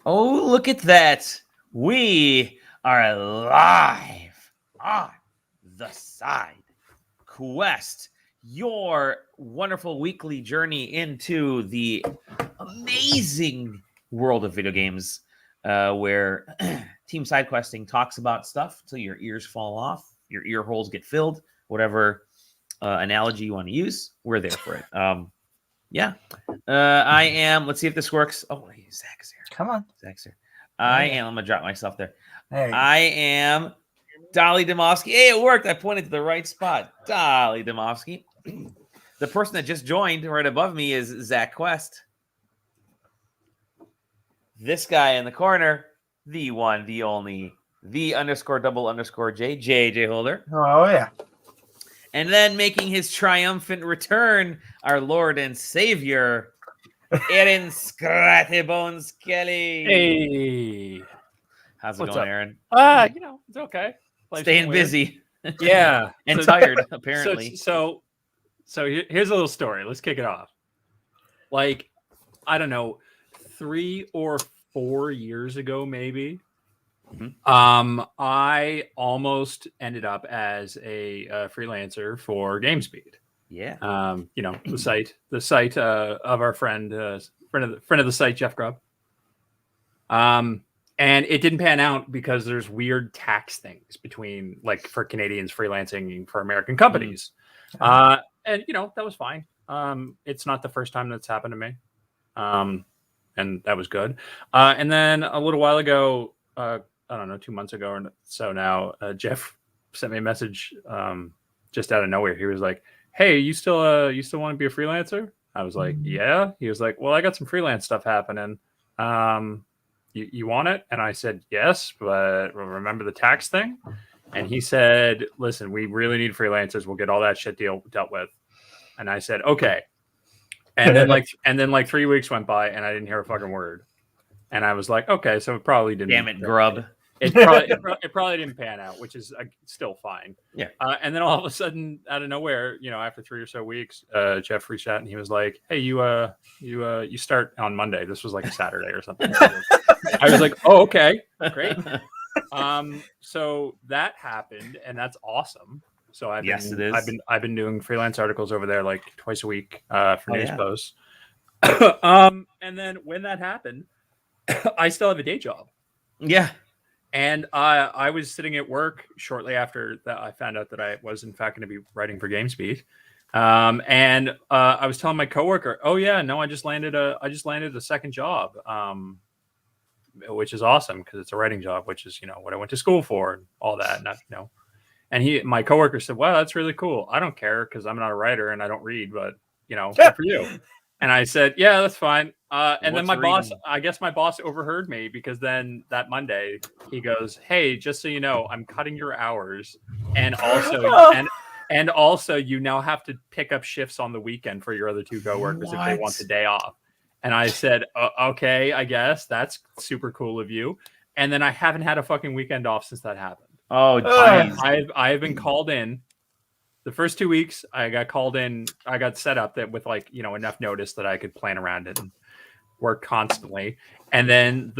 Oh, look at that. We are live on the Side Quest, your wonderful weekly journey into the amazing world of video games, where Team Side Questing talks about stuff till your ears fall off, your ear holes get filled, whatever analogy you want to use. We're there for it. Yeah. I am. Let's see if this works. Oh, hey, Zach's here. Come on. Zach's here. I am. I'm gonna drop myself there. There you I am Dolly Demovsky. Hey, it worked. I pointed to the right spot. Dolly Demovsky. The person that just joined right above me is Zach Quest. This guy in the corner, the one, the only, the _double_J, JJ Holder. Oh, yeah. And then making his triumphant return, our Lord and Savior, Aaron Scrattybones Kelly. Hey, How's it What's going, up? Aaron? It's okay. Life's Staying been weird. busy. Yeah, And so- tired, apparently. So here's a little story. Let's kick it off. Like, I don't know, 3 or 4 years ago, maybe. I almost ended up as a freelancer for GameSpeed. Yeah. The site of our friend of the site, Jeff Grubb. And it didn't pan out because there's weird tax things between, like, for Canadians freelancing for American companies. And that was fine. It's not the first time that's happened to me. And that was good. And then a little while ago, I don't know, 2 months ago or so now, Jeff sent me a message just out of nowhere. He was like, "Hey, you still want to be a freelancer?" I was like, "Yeah." He was like, "Well, I got some freelance stuff happening. You want it?" And I said, "Yes, but remember the tax thing?" And he said, "Listen, we really need freelancers. We'll get all that shit dealt with." And I said, "Okay." And then like 3 weeks went by and I didn't hear a fucking word. And I was like, "Okay, so it probably didn't." Damn it, Grub. It probably didn't pan out, which is still fine. Yeah. And then all of a sudden, out of nowhere, after 3 or so weeks, Jeff reached out and he was like, "Hey, you start on Monday." This was like a Saturday or something. I was like, "Oh, okay, great." So that happened, and that's awesome. So I've been doing freelance articles over there like twice a week for news posts. And then when that happened, I still have a day job. Yeah. And I was sitting at work shortly after that. I found out that I was in fact going to be writing for GameSpeed. And I was telling my coworker, "Oh yeah, no, I just landed a second job, which is awesome because it's a writing job, which is what I went to school for and all that." And my coworker said, "Wow, that's really cool. I don't care because I'm not a writer and I don't read, but good for you." And I said, "Yeah, that's fine." And then my boss overheard me because then that Monday he goes, "Hey, just so you know, I'm cutting your hours, and also you now have to pick up shifts on the weekend for your other two coworkers if they want the day off." And I said, "Okay, I guess that's super cool of you." And then I haven't had a fucking weekend off since that happened. Oh, geez. I've been called in. The first 2 weeks, I got called in. I got set up that with enough notice that I could plan around it and work constantly. And then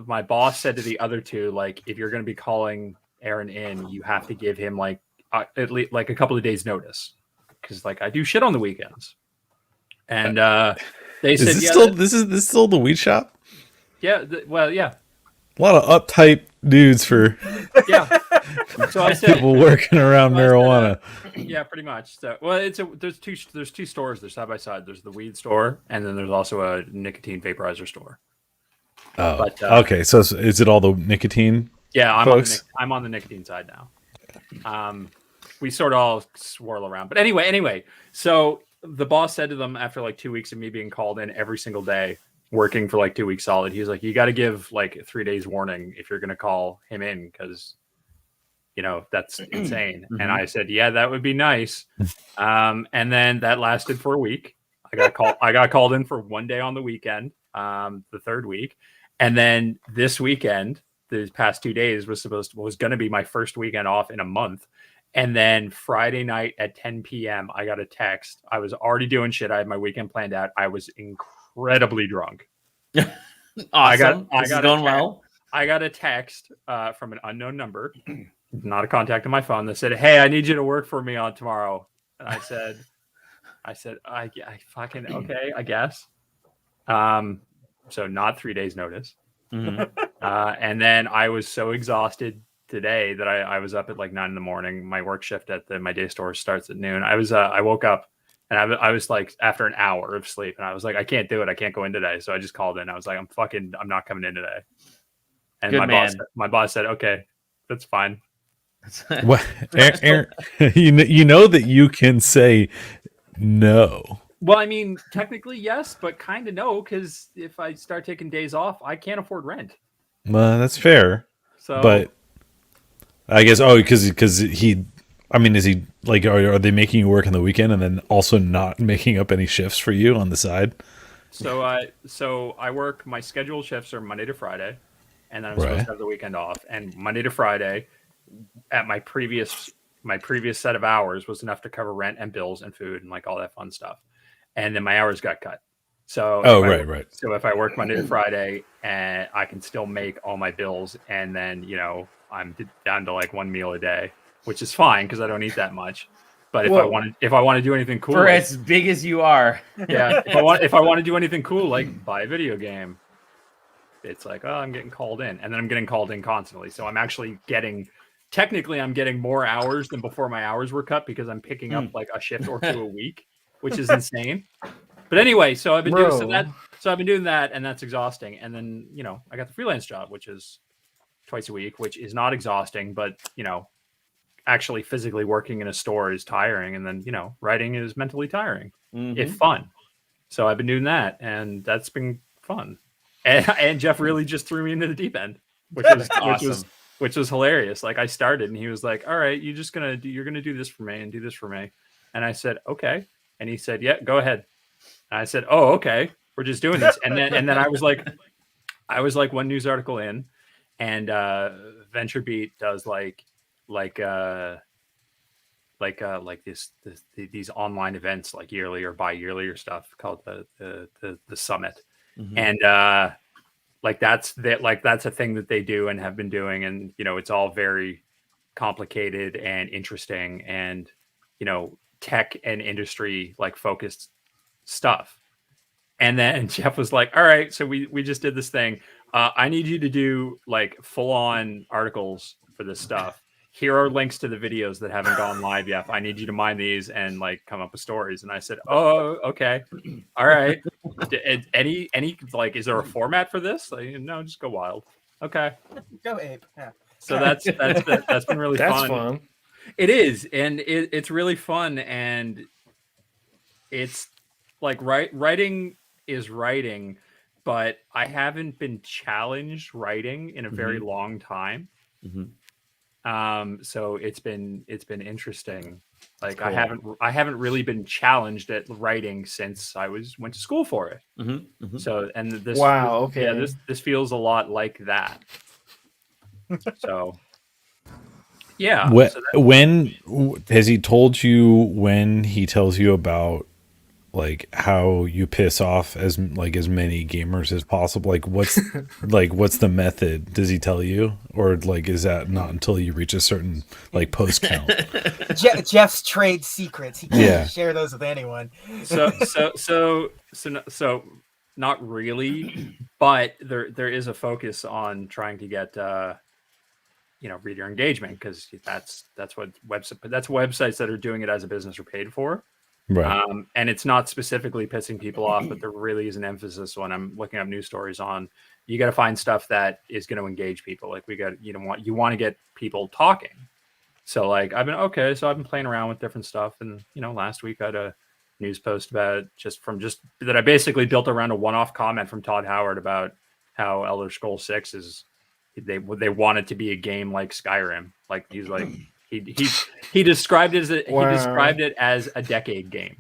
my boss said to the other two, like, if you're going to be calling Aaron in, you have to give him at least like a couple of days notice because I do shit on the weekends. And they said, this is still the weed shop. Yeah. Yeah. A lot of uptight dudes for So I said, people working around marijuana. Yeah, pretty much. So, there's two stores. They're side by side. There's the weed store, and then there's also a nicotine vaporizer store. Oh, but, okay. So is it all the nicotine? Yeah, folks? I'm on the nicotine side now. We sort of all swirl around, but anyway. So the boss said to them after like 2 weeks of me being called in every single day, working for like 2 weeks solid, he's like, "You got to give like 3 days warning if you're going to call him in because that's insane." Mm-hmm. And I said, "Yeah, that would be nice." And then that lasted for a week. I got called in for 1 day on the weekend, the third week. And then this weekend, the past 2 days was going to be my first weekend off in a month. And then Friday night at 10 p.m., I got a text. I was already doing shit. I had my weekend planned out. I was incredibly drunk. Awesome. This is going well. I got a text from an unknown number, not a contact on my phone, that said, "Hey, I need you to work for me on tomorrow." And I said, I fucking okay, I guess. So not 3 days notice. Mhm. And then I was so exhausted today that I was up at like 9 a.m. My work shift at my day store starts at noon. I woke up and I was like, after an hour of sleep, and I was like, I can't do it. I can't go in today. So I just called in. I was like, I'm not coming in today. And my boss said, okay, that's fine. What, Aaron, you know that you can say no. Well, I mean, technically yes, but kind of no, because if I start taking days off, I can't afford rent. Well, that's fair. So, but I guess because he, I mean, is he like, are they making you work on the weekend and then also not making up any shifts for you on the side? So I work, my scheduled shifts are Monday to Friday, and then I'm supposed to have the weekend off. And Monday to Friday, at my previous set of hours was enough to cover rent and bills and food and like all that fun stuff. And then my hours got cut. So right. So if I work Monday to Friday, and I can still make all my bills, and then I'm down to like one meal a day, which is fine because I don't eat that much. But if I want to do anything cool, for as big as you are, yeah. If I want to do anything cool, like buy a video game, it's like, oh, I'm getting called in, and then I'm getting called in constantly. So I'm actually technically I'm getting more hours than before my hours were cut, because I'm picking up like a shift or two a week, which is insane. But anyway, so I've been doing that, and that's exhausting. And then I got the freelance job, which is twice a week, which is not exhausting, but actually physically working in a store is tiring, and then writing is mentally tiring, if fun. So I've been doing that, and that's been fun. And Jeff really just threw me into the deep end, which was awesome. Which was hilarious. Like, I started and he was like, all right, you're going to do this for me and do this for me. And I said, okay. And he said, yeah, go ahead. And I said, oh, okay, we're just doing this. And then I was like one news article in, and VentureBeat does these online events like yearly or bi-yearly or stuff called the summit. And that's a thing that they do and have been doing, and it's all very complicated and interesting, and tech and industry like focused stuff. And then Jeff was like, all right, so we just did this thing. I need you to do like full on articles for this stuff. Here are links to the videos that haven't gone live yet. I need you to mine these and like come up with stories. And I said, oh, okay. All right. Any like, is there a format for this? Like, no, just go wild. Okay. Go ape. Yeah. So that's been really that's fun. fun. It is. And it's really fun. And it's like writing is writing, but I haven't been challenged writing in a very long time. So it's been interesting. Like, cool. I haven't really been challenged at writing since I went to school for it. So, and this, okay. Yeah, this feels a lot like that. So, yeah. When has he told you, when he tells you about like how you piss off as many gamers as possible? Like, what's the method? Does he tell you, or like is that not until you reach a certain like post count? Jeff's trade secrets. He can't share those with anyone. So not really, but there is a focus on trying to get reader engagement, because that's what websites that are doing it as a business are paid for. Right. And it's not specifically pissing people off, but there really is an emphasis when I'm looking up news stories on, you got to find stuff that is going to engage people. Like, you want to get people talking. So like, I've been playing around with different stuff. And, last week I had a news post about just that I basically built around a one-off comment from Todd Howard about how Elder Scrolls 6 is, they want it to be a game like Skyrim. Like, he's like, he described it as a decade game.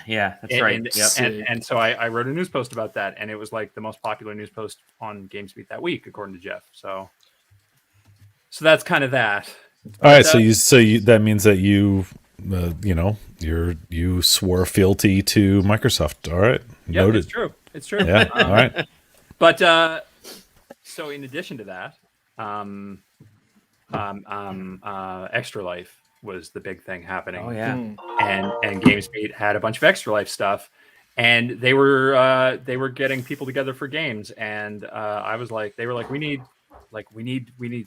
Yeah, that's right. And so I wrote a news post about that, and it was like the most popular news post on GamesBeat that week, according to Jeff. So that's kind of that. All right, so that means that you swore fealty to Microsoft. All right, yeah, noted. It's true. Yeah, all right. But so in addition to that, Extra Life was the big thing happening. Oh yeah. And GamesBeat had a bunch of Extra Life stuff, and they were getting people together for games, and I was like, they were like, we need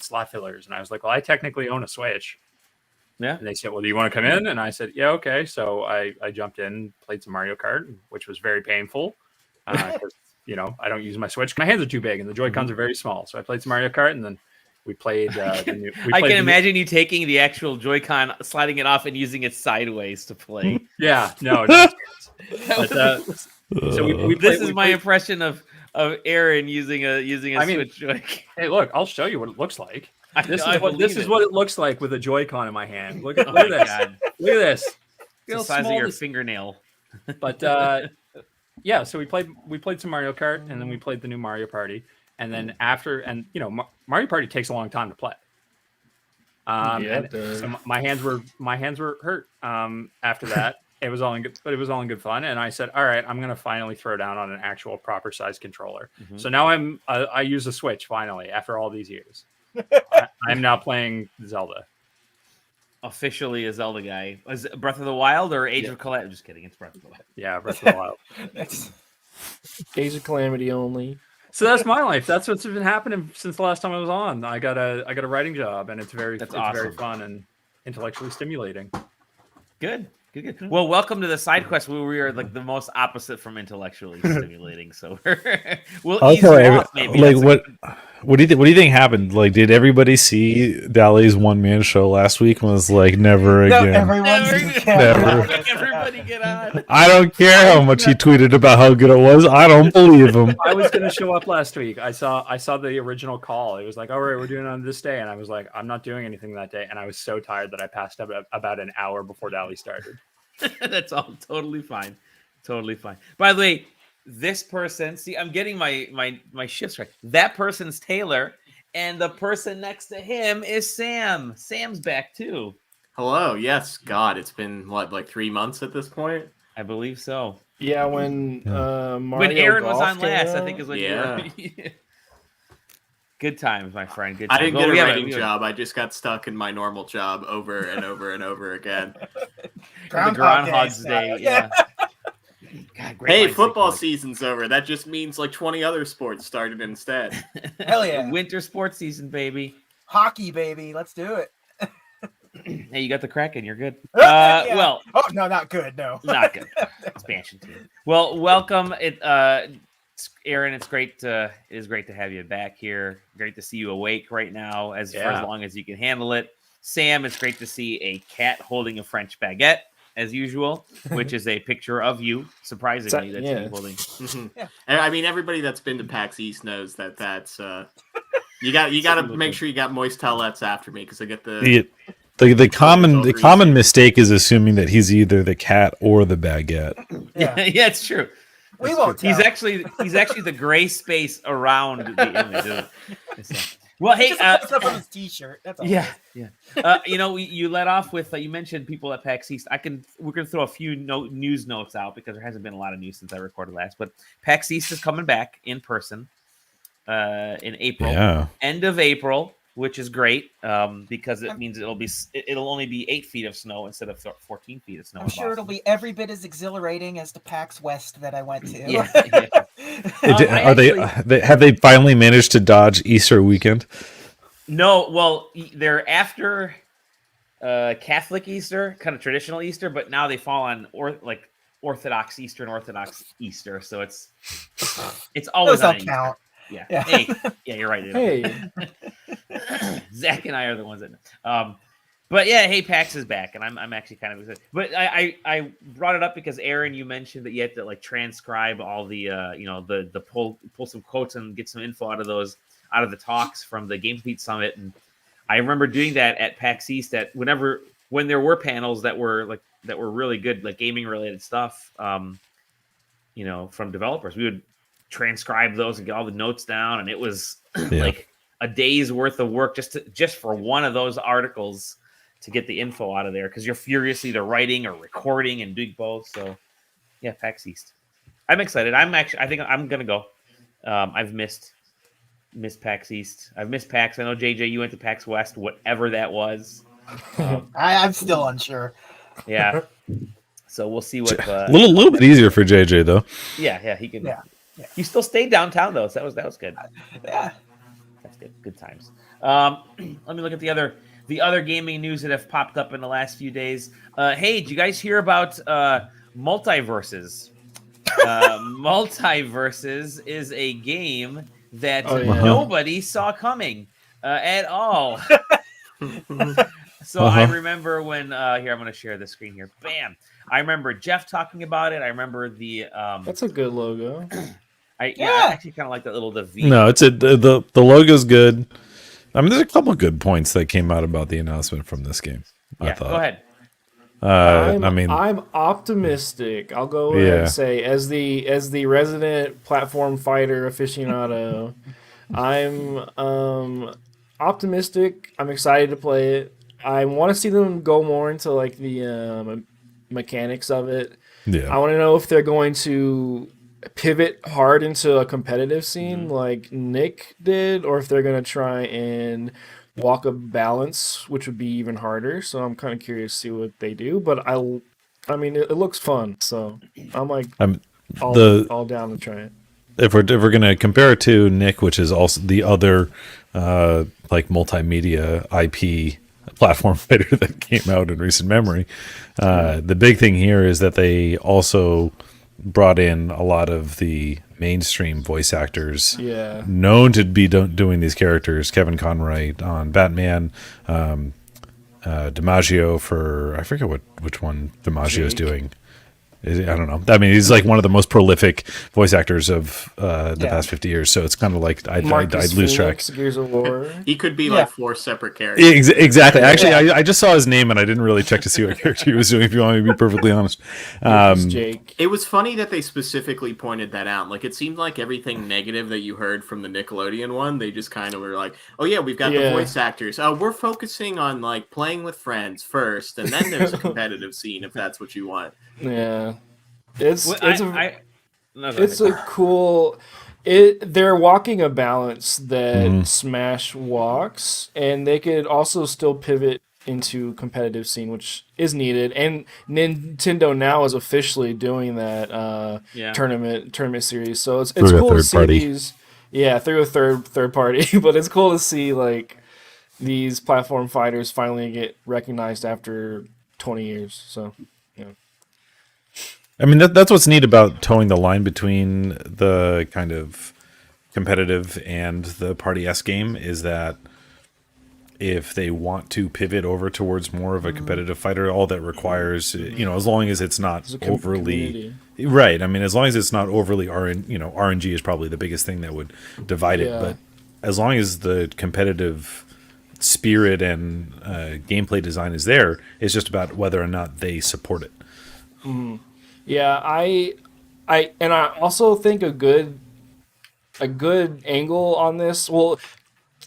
slot fillers, and I was like, well, I technically own a Switch. Yeah. And they said, well, do you want to come in? And I said, yeah, okay. So I jumped in, played some Mario Kart, which was very painful because I don't use my Switch. My hands are too big, and the Joy-Cons are very small. So I played some Mario Kart, and then we played. I can imagine you taking the actual Joy-Con, sliding it off, and using it sideways to play. Yeah, no. But, so we this is my impression of Aaron using a Switch Joy-Con. Hey, look, I'll show you what it looks like. This is what it looks like with a Joy-Con in my hand. Look at this. God. Look at this. It's the size of your fingernail. But yeah, so we played some Mario Kart, and then we played the new Mario Party, and then Mario Party takes a long time to play. So my hands were hurt after that. It was all in good fun, and I said, all right, I'm gonna finally throw down on an actual proper size controller. So now I use a Switch finally after all these years. I'm now playing Zelda. Officially a Zelda guy. Was it Breath of the Wild or Age of Calamity? I'm just kidding. It's Breath of the Wild. Yeah, Breath of the Wild. That's Age of Calamity only. So that's my life. That's what's been happening since the last time I was on. I got a writing job, and it's very fun and intellectually stimulating. Good. Well, welcome to the SideQuest, where we are like the most opposite from intellectually stimulating. So we'll ease you off, maybe. Like what do you think happened? Like, did everybody see Dali's one-man show last week and was like, never again? Never. Everybody get on. I don't care how much he tweeted about how good it was. I don't believe him. I was going to show up last week. I saw the original call. It was like, all right, we're doing it on this day, and I was like, I'm not doing anything that day, and I was so tired that I passed out about an hour before Dali started. That's all totally fine. By the way, this person, see, I'm getting my shifts right. That person's Taylor, and the person next to him is Sam. Sam's back too. Hello. Yes. God, it's been like 3 months at this point. I believe so. Yeah, when Mario when Aaron was Golf on last, came I think is when Yeah. you were. Good times, my friend. Good I times. didn't get a writing job. I just got stuck in my normal job over and over and over again. Groundhog's Day. Yeah. God, great Hey, minds football think season's over. That just means like 20 other sports started instead. Hell yeah. Winter sports season, baby. Hockey, baby. Let's do it. Hey, you got the Kraken. You're good. Yeah. Well, oh no, not good. No, not good. Expansion team. Well, welcome. Aaron, it is great to have you back here. Great to see you awake right now, for as long as you can handle it. Sam, it's great to see a cat holding a French baguette, as usual, which is a picture of you, surprisingly, that you're holding. Mm-hmm. Yeah. I mean, everybody that's been to PAX East knows that's you got to make sure you got moist towelettes after me, because I get the common mistake is assuming that he's either the cat or the baguette. Yeah, it's true. We won't tell. He's actually the gray space around the image. Well, hey, stuff on his t-shirt. That's all. Yeah. You let off with you mentioned people at PAX East. We're gonna throw a few news notes out because there hasn't been a lot of news since I recorded last. But PAX East is coming back in person in April, end of April, which is great because it means it'll only be 8 feet of snow instead of 14 feet of snow. I'm sure it'll be every bit as exhilarating as the PAX West that I went to. Yeah. Have they finally managed to dodge Easter weekend? No, well, they're after Catholic Easter, kind of traditional Easter, but now they fall on Orthodox Easter and Orthodox Easter, so it's always those on don't count. Yeah. Hey, yeah, you're right. Hey, Zach and I are the ones that. But yeah, hey, PAX is back, and I'm actually kind of excited. But I brought it up because Aaron, you mentioned that you had to transcribe all the the pull some quotes and get some info out of the talks from the GamesBeat Summit, and I remember doing that at PAX East when there were panels that were really good, like gaming related stuff, from developers. We would transcribe those and get all the notes down, and it was like a day's worth of work just for one of those articles to get the info out of there, because you're furiously either writing or recording and doing both. So yeah, PAX East. I'm excited. I think I'm gonna go. I've missed PAX East. I've missed PAX. I know JJ, you went to PAX West, whatever that was. I'm still unsure. Yeah. So we'll see what. A little bit easier for JJ though. Yeah, he can. Yeah. He still stayed downtown though, so that was good. Yeah. That's good. Good times. Let me look at the other gaming news that have popped up in the last few days. Hey, did you guys hear about Multiverses? Multiverses is a game that nobody saw coming at all. So I remember when here I'm going to share the screen here. Bam! I remember Jeff talking about it. I remember the That's a good logo. I actually kind of like that little the V. No, it's the logo's good. I mean, there's a couple of good points that came out about the announcement from this game. Yeah, go ahead. I'm optimistic. I'll go ahead and say, as the resident platform fighter aficionado, I'm optimistic. I'm excited to play it. I want to see them go more into like the mechanics of it. Yeah, I want to know if they're going to pivot hard into a competitive scene like Nick did, or if they're going to try and walk a balance, which would be even harder. So I'm kind of curious to see what they do. But I mean, it looks fun, so I'm like all down to try it. If we're gonna compare it to Nick, which is also the other like multimedia IP platform fighter that came out in recent memory, the big thing here is that they also brought in a lot of the mainstream voice actors known to be doing these characters. Kevin Conroy on Batman, DiMaggio for, I forget which one DiMaggio's doing. I don't know. I mean, he's like one of the most prolific voice actors of the past 50 years. So it's kind of like I'd lose track. Gears of War. He could be like 4 separate characters. Exactly. Actually, I just saw his name and I didn't really check to see what character he was doing, if you want me to be perfectly honest. Jake. It was funny that they specifically pointed that out. Like, it seemed like everything negative that you heard from the Nickelodeon one, they just kind of were like, oh yeah, we've got the voice actors. We're focusing on like playing with friends first, and then there's a competitive scene if that's what you want. Yeah, it's It's a cool. They're walking a balance that Smash walks, and they could also still pivot into competitive scene, which is needed. And Nintendo now is officially doing that tournament series. So it's cool to see these. Yeah, through a third party, but it's cool to see like these platform fighters finally get recognized after 20 years. So. I mean, that's what's neat about towing the line between the kind of competitive and the Party S game is that if they want to pivot over towards more of a competitive fighter, all that requires, as long as it's not overly right. I mean, as long as it's not overly RNG is probably the biggest thing that would divide it. But as long as the competitive spirit and gameplay design is there, it's just about whether or not they support it. Mm-hmm. Yeah, I also think a good angle on this, well,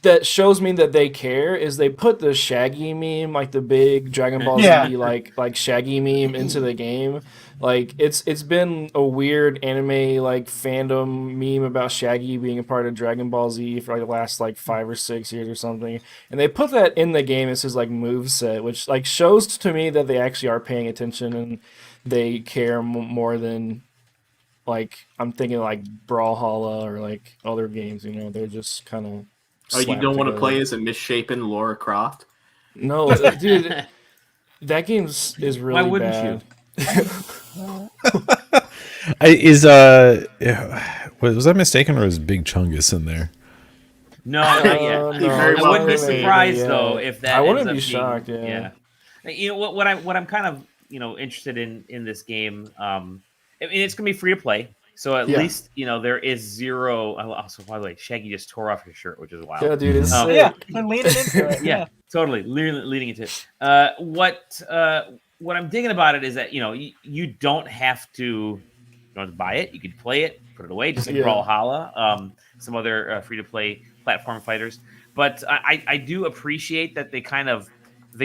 that shows me that they care, is they put the Shaggy meme, like the big Dragon Ball Z like Shaggy meme into the game. Like it's been a weird anime like fandom meme about Shaggy being a part of Dragon Ball Z for like the last like 5 or 6 years or something. And they put that in the game as his like moveset, which like shows to me that they actually are paying attention and they care more than like I'm thinking like Brawlhalla or like other games. They're just kind of. Oh, you don't want to play as a misshapen Lara Croft? No, dude, that game is really Why wouldn't bad. Was I mistaken, or is Big Chungus in there? No, not yet. No, I wouldn't be surprised though if that. I wouldn't ends be up shocked. being, Yeah. What I'm kind of interested in this game. I mean, it's gonna be free to play, so at least there is zero. Also, by the way, Shaggy just tore off his shirt, which is wild. Yeah, dude, it's and leading into it. Yeah, totally leading into it. What I'm digging about it is that you don't have to buy it. You could play it, put it away, just like Brawlhalla, some other free to play platform fighters. But I do appreciate that they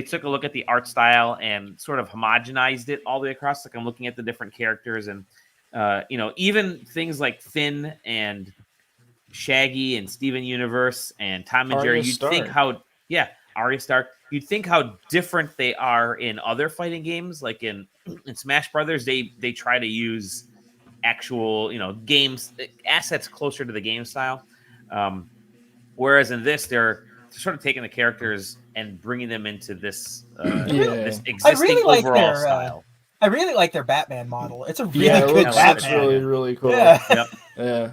took a look at the art style and sort of homogenized it all the way across. Like I'm looking at the different characters and even things like Finn and Shaggy and Steven Universe and Tom and Jerry, Arya you'd think Stark. Arya Stark, you'd think how different they are in other fighting games. Like in Smash Brothers, they try to use actual, games assets closer to the game style. Whereas in this, they're sort of taking the characters and bringing them into this this existing overall style. I really like their Batman model. It's a really it good looks Batman. really cool. Yeah. Yeah.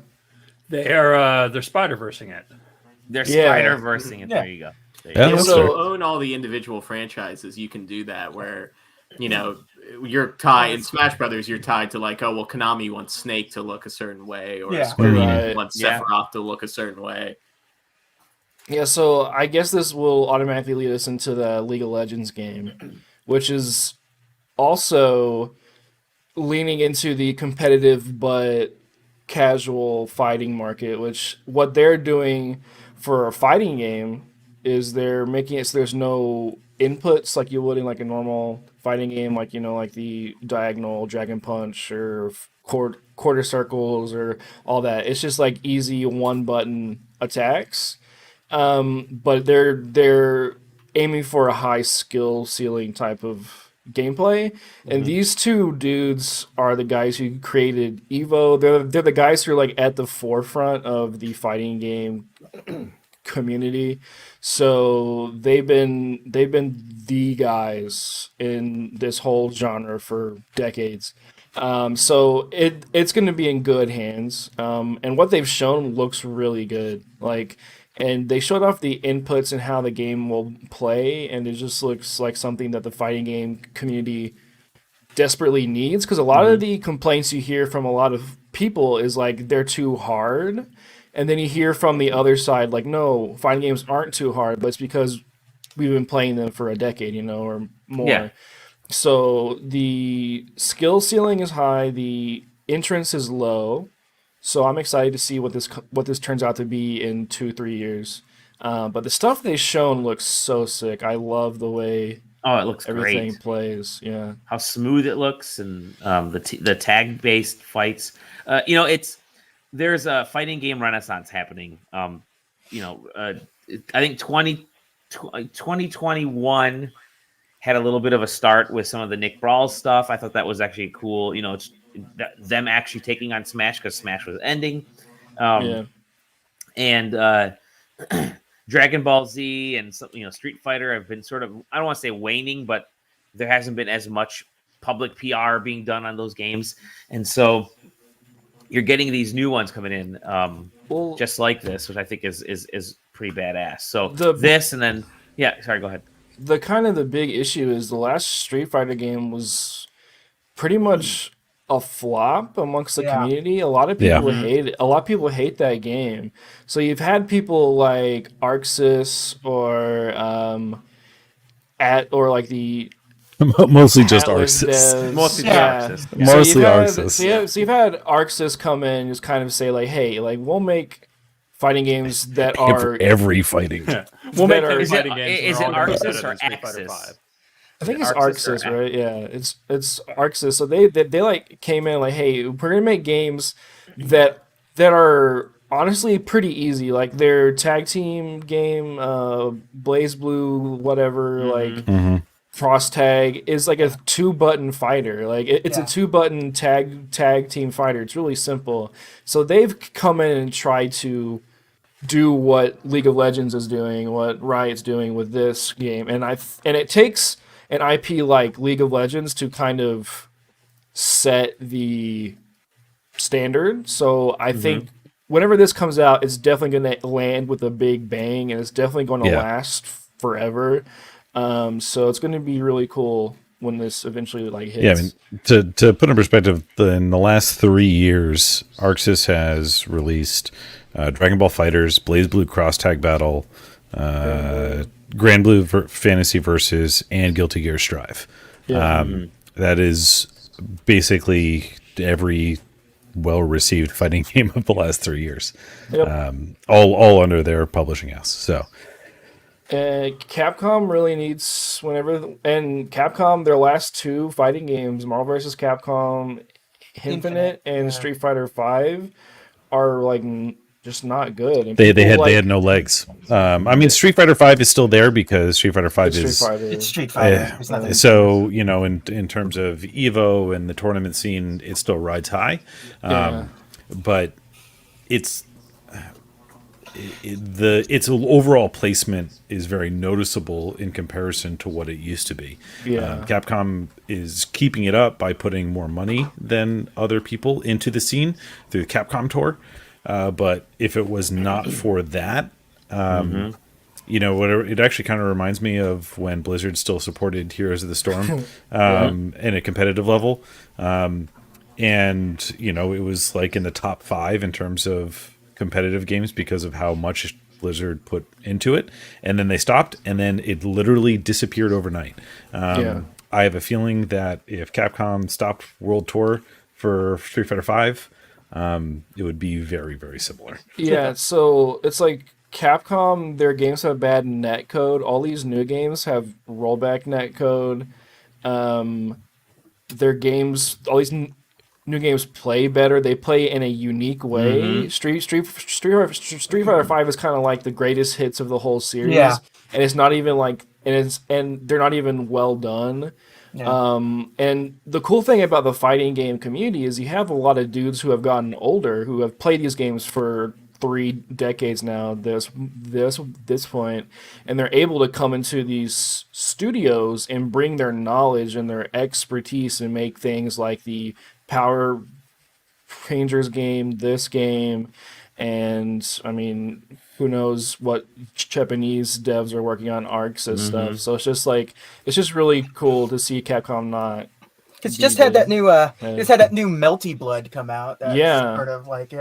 They're Spider-Versing it. They're Spider-Versing it. There you go. Yeah, so- so own all the individual franchises. You can do that where, you're tied in Smash Brothers. You're tied to like, oh well, Konami wants Snake to look a certain way, or Square Enix wants Sephiroth to look a certain way. Yeah, so I guess this will automatically lead us into the League of Legends game, which is also leaning into the competitive but casual fighting market, which what they're doing for a fighting game is they're making it so there's no inputs like you would in like a normal fighting game, like like the diagonal Dragon Punch or quarter circles or all that. It's just like easy one button attacks. But they're aiming for a high skill ceiling type of gameplay, and these two dudes are the guys who created Evo. They're the guys who are like at the forefront of the fighting game community. So they've been the guys in this whole genre for decades. So it's going to be in good hands. And what they've shown looks really good. And they showed off the inputs and how the game will play, and it just looks like something that the fighting game community desperately needs, because a lot of the complaints you hear from a lot of people is like they're too hard, and then you hear from the other side like, no, fighting games aren't too hard, but it's because we've been playing them for a decade, or more. Yeah. So the skill ceiling is high, the entrance is low. So I'm excited to see what this turns out to be in 2-3 years. But the stuff they've shown looks so sick. I love the way it looks everything great. plays. Yeah, how smooth it looks, and the tag based fights. There's a fighting game renaissance happening. I think 2021 had a little bit of a start with some of the Nick Brawl stuff. I thought that was actually cool. It's them actually taking on Smash because Smash was ending. And Dragon Ball Z and Street Fighter have been sort of, I don't want to say waning, but there hasn't been as much public PR being done on those games. And so you're getting these new ones coming in just like this, which I think is pretty badass. So this, and then, sorry, go ahead. The big issue is the last Street Fighter game was pretty much a flop amongst the community. A lot of people hate it. A lot of people hate that game. So you've had people like Arxis or like the mostly just Arxis. Arxis. Mostly Arxis. So you've had Arxis come in and just kind of say like, hey, like we'll make fighting games that are every fighting. We'll make Is it fighting games. is it that are all Arxis better or than Street Fighter Axis? V. I think it's Arxis Arxis, right? Yeah, it's Arxis. So they like came in like, hey, we're gonna make games that are honestly pretty easy. Like their tag team game, Blaze Blue, whatever, like Frost Tag is like a 2-button fighter. Like it's a 2-button tag team fighter. It's really simple. So they've come in and tried to do what League of Legends is doing, what Riot's doing with this game, and it takes an IP like League of Legends to kind of set the standard. So I think whenever this comes out, it's definitely going to land with a big bang, and it's definitely going to last forever. So it's going to be really cool when this eventually hits. Yeah, I mean, to put in perspective, in the last 3 years, Arxis has released Dragon Ball FighterZ, Blaze Blue Cross Tag Battle, Grand Blue Fantasy Versus, and Guilty Gear Strive. That is basically every well-received fighting game of the last 3 years. All under their publishing house. So Capcom really needs and Capcom, their last 2 fighting games, Marvel vs. Capcom Infinite and Street Fighter V, are like just not good. And They people, had no legs. I mean, Street Fighter V is still there because Street Fighter V is It's Street Fighter. There's nothing. so, you know, in terms of Evo and the tournament scene, it still rides high. But its overall placement is very noticeable in comparison to what it used to be. Capcom is keeping it up by putting more money than other people into the scene through the Capcom Tour. But if it was not for that, you know, whatever, it actually kind of reminds me of when Blizzard still supported Heroes of the Storm in a competitive level. And, you know, it was like in the top 5 in terms of competitive games because of how much Blizzard put into it. And then they stopped, and then it literally disappeared overnight. I have a feeling that if Capcom stopped World Tour for Street Fighter V, it would be very, very similar. Yeah, so it's like Capcom, their games have bad netcode. All these new games have rollback netcode. Their games, all these new games play better. They play in a unique way. Street Fighter V is kind of like the greatest hits of the whole series, and it's not even like, and they're not even well done. And the cool thing about the fighting game community is you have a lot of dudes who have gotten older who have played these games for 3 decades now. This point, and they're able to come into these studios and bring their knowledge and their expertise and make things like the Power Rangers game, this game, and I mean, who knows what Japanese devs are working on arcs and stuff. So it's just like, it's just really cool to see Capcom not. It's just had that new just had that new Melty Blood come out. That's sort of like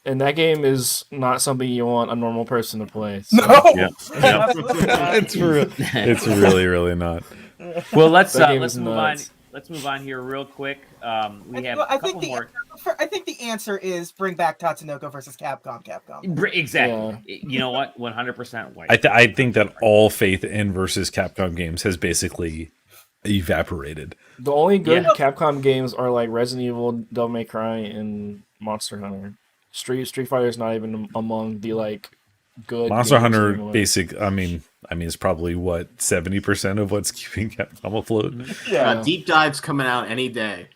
And that game is not something you want a normal person to play. So. No, It's really, really not. Well, let's That game move is on. nuts. Let's move on here real quick. We have I a couple more. I think the answer is bring back Tatsunoko versus Capcom. Exactly. You know what? 100% white. I think that all faith in versus Capcom games has basically evaporated. The only good Capcom games are like Resident Evil, Devil May Cry, and Monster Hunter. Street Fighter is not even among the like good. Monster games Hunter anymore. basic. I mean, it's probably what 70% of what's keeping Capcom afloat. Deep Dive's coming out any day.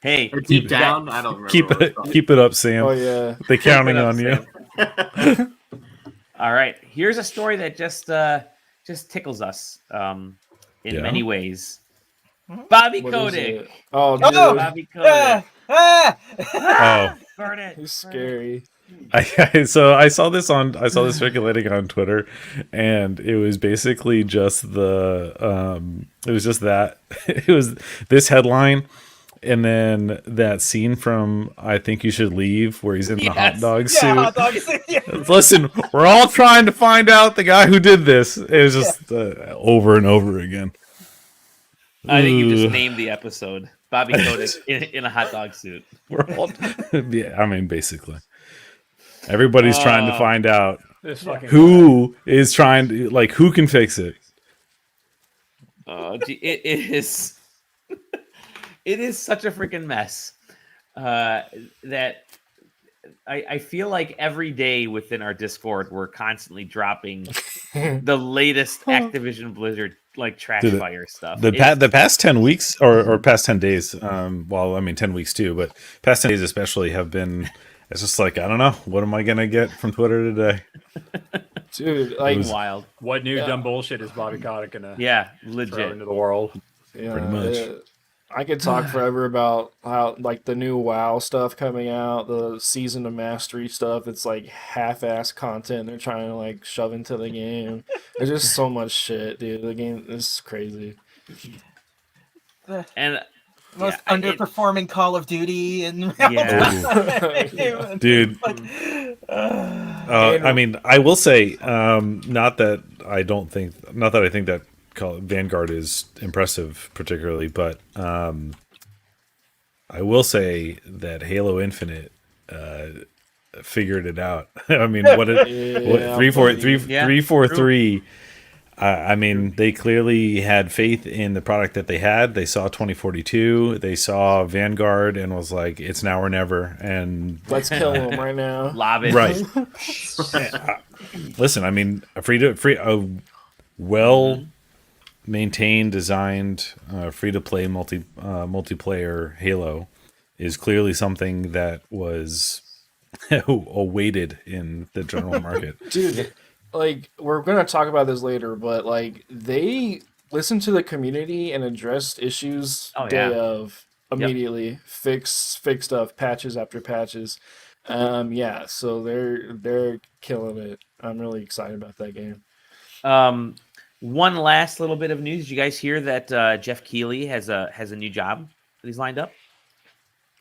Hey, Or Deep Down. I don't remember. Keep it up, Sam. Oh yeah, They're counting on you. All right, here's a story that just tickles us in many ways. Bobby What is Kotick. it? Oh, dude, Bobby Kotick. Burn it. he's scary. So I saw this circulating on Twitter, and it was basically just it was this headline, and then that scene from I Think You Should Leave where he's in the hot dog suit. Hot dog suit. Listen, we're all trying to find out the guy who did this. It was just over and over again. I think you just named the episode. Bobby Kotick in a hot dog suit. We're all, basically. Everybody's trying to find out who is trying to, like, who can fix it. It is it is such a freaking mess that I feel like every day within our Discord we're constantly dropping the latest Activision Blizzard like trash fire stuff. The past 10 weeks or past 10 days, 10 weeks too, but past 10 days especially have been, it's just like, I don't know, what am I going to get from Twitter today? Dude, like wild. What new dumb bullshit is Bobby Kotick gonna throw legit into the world? yeah, Pretty much. I could talk forever about how like the new WoW stuff coming out, the Season of Mastery stuff. It's like half-ass content they're trying to like shove into the game. There's just so much shit, dude. The game is crazy. And Most underperforming Call of Duty and Dude. I mean, I will say, not that I think that Vanguard is impressive particularly, but I will say that Halo Infinite figured it out. I mean, 343. I mean, they clearly had faith in the product that they had. They saw 2042, they saw Vanguard, and was like, "It's now or never." And Let's kill him right now. Lob it. right. Listen, I mean, a well maintained, designed, free to play multiplayer Halo is clearly something that was awaited in the general market. Dude, like, we're gonna talk about this later, but like, they listened to the community and addressed issues day of immediately. Fix stuff, patches after patches. Yeah, so they're killing it. I'm really excited about that game. One last little bit of news. Did you guys hear that Jeff Keighley has a new job that he's lined up?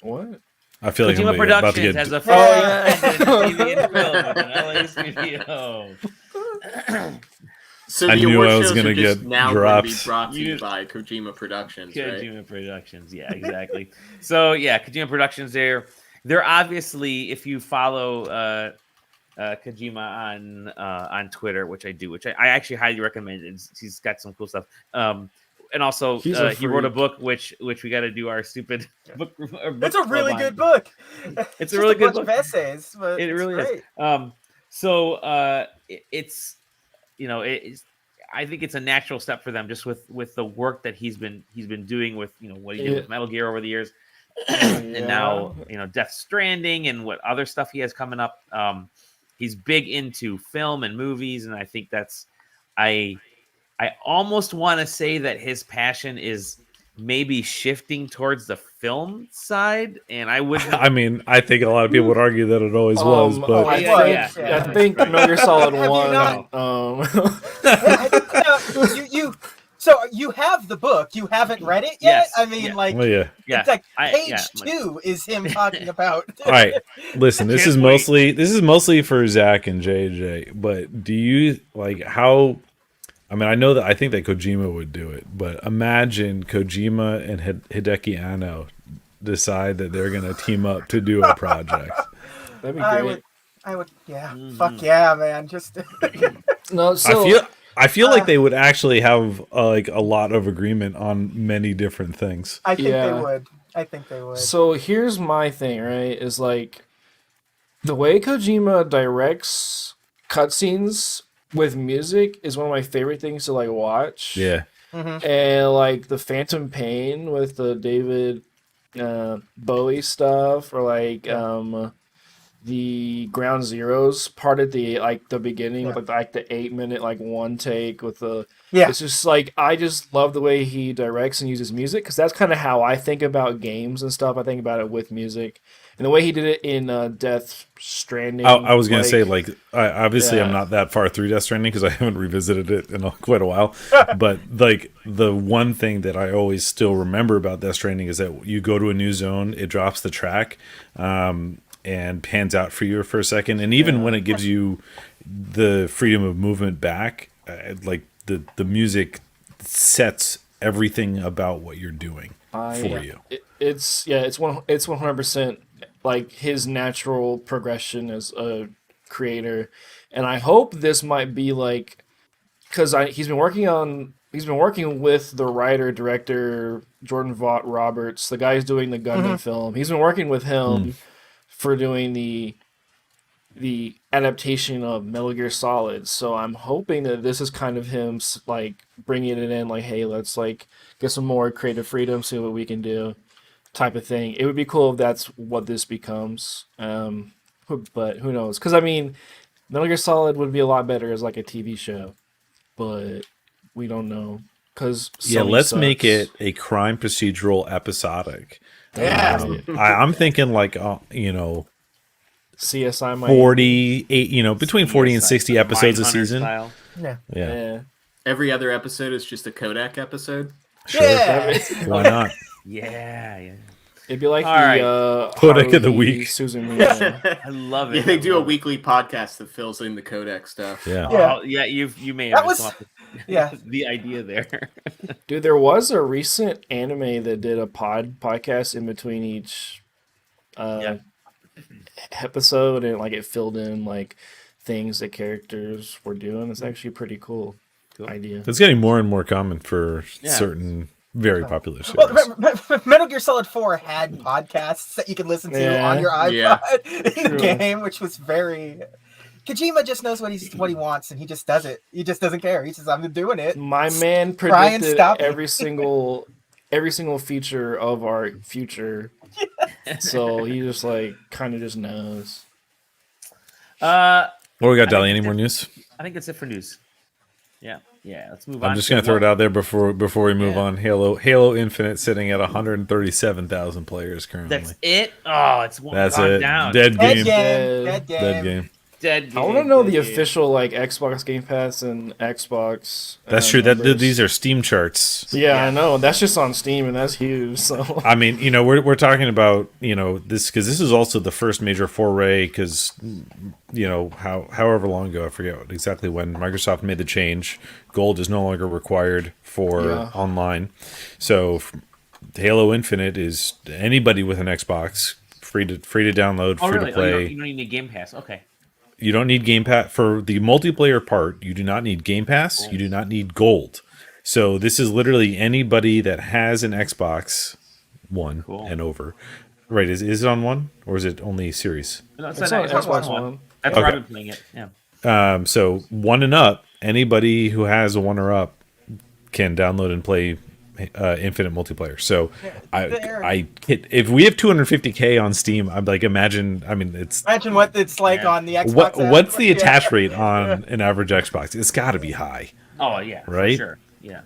What? I feel like Kojima I'm about to Productions get. has a TV and film with an LA studio. So I the knew award I was shows gonna are just get now dropped. going to be brought to you by Kojima Productions, right? Kojima Productions, yeah, exactly. So yeah, Kojima Productions. They're obviously, if you follow Kojima on Twitter, which I do, which I actually highly recommend. He's got some cool stuff. And also, he wrote a book, which we got to do our stupid book. It's a really good book. It's a really good bunch book. of essays, but It really great. is. It's it's. I think it's a natural step for them, just with the work that he's been doing with what he did with Metal Gear over the years, and now Death Stranding and what other stuff he has coming up. He's big into film and movies, and I think that's I almost want to say that his passion is maybe shifting towards the film side, and I wouldn't. I mean, I think a lot of people would argue that it always was, but I think Metal Gear Solid Have you 1. So you have the book. You haven't read it yet. Yes, I mean, it's like page 2 is him talking about. All right, listen. This is mostly for Zach and JJ. But do you like how? I mean, I think that Kojima would do it, but imagine Kojima and Hideki Anno decide that they're going to team up to do a project. That'd be great. I would, yeah. Fuck yeah, man. Just no. So I feel like they would actually have like a lot of agreement on many different things. I think they would. So here's my thing, right? Is like the way Kojima directs cutscenes with music is one of my favorite things to like watch. Yeah. Mm-hmm. And like the Phantom Pain with the David Bowie stuff, or like the Ground Zeroes part at the beginning with like the 8-minute like one take with the it's just like I just love the way he directs and uses music, because that's kind of how I think about games and stuff. I think about it with music, and the way he did it in Death Stranding. I was gonna say like I'm not that far through Death Stranding because I haven't revisited it in quite a while. But like the one thing that I always still remember about Death Stranding is that you go to a new zone, it drops the track. And pans out for you for a second, and even when it gives you the freedom of movement back, like the music sets everything about what you're doing for you. It's 100% like his natural progression as a creator, and I hope this might be like, because he's been working with the writer director Jordan Vaught Roberts, the guy who's doing the Gundam film. He's been working with him for doing the adaptation of Metal Gear Solid. So I'm hoping that this is kind of him like bringing it in, like, hey, let's like get some more creative freedom, see what we can do, type of thing. It would be cool if that's what this becomes. But who knows? Because I mean, Metal Gear Solid would be a lot better as like a TV show, but we don't know. Because let's make it a crime procedural episodic. Yeah, I'm thinking like CSI 48, between 40 and 60 episodes a season. Style. Yeah. Every other episode is just a Kodak episode. Sure. Yeah. Why not? Yeah. It'd be like Kodak of the week. Susan I love it. Yeah, they do a weekly podcast that fills in the Kodak stuff. Yeah. You may have come up with the idea there. Dude, there was a recent anime that did a podcast in between each episode, and like it filled in like things that characters were doing. It's actually pretty cool. idea. It's getting more and more common for certain very popular series. Well, Metal Gear Solid 4 had podcasts that you could listen to on your iPod in the game, which was very. Kojima just knows what he wants, and he just does it. He just doesn't care. He says, "I'm doing it." My man predicted every single feature of our future, so he just like kind of just knows. What we got, Dali? Any more news? I think that's it for news. Yeah. Let's move on. I'm just gonna throw it out there before we move on. Halo Infinite sitting at 137,000 players currently. That's it. Oh, it's gone down. Dead game. I want to know the official like Xbox Game Pass and Xbox. That's true. These are Steam charts. Yeah, I know. That's just on Steam, and that's huge. So I mean, we're talking about this because this is also the first major foray because however long ago, I forget exactly when Microsoft made the change. Gold is no longer required for online, so Halo Infinite is anybody with an Xbox free to download, free to play. You don't need a Game Pass. Okay. You don't need Game Pass for the multiplayer part. You do not need Game Pass. You do not need Gold. So this is literally anybody that has an Xbox One and over. Right? Is it on One or is it only Series? No, it's on Xbox One. That's where I've been playing it. Yeah. So One and up. Anybody who has a One or up can download and play Infinite multiplayer. So if we have 250K on Steam, I'm like, imagine what it's like on the Xbox. What's the attach rate on an average Xbox? It's got to be high. Oh yeah, right. For sure. Yeah.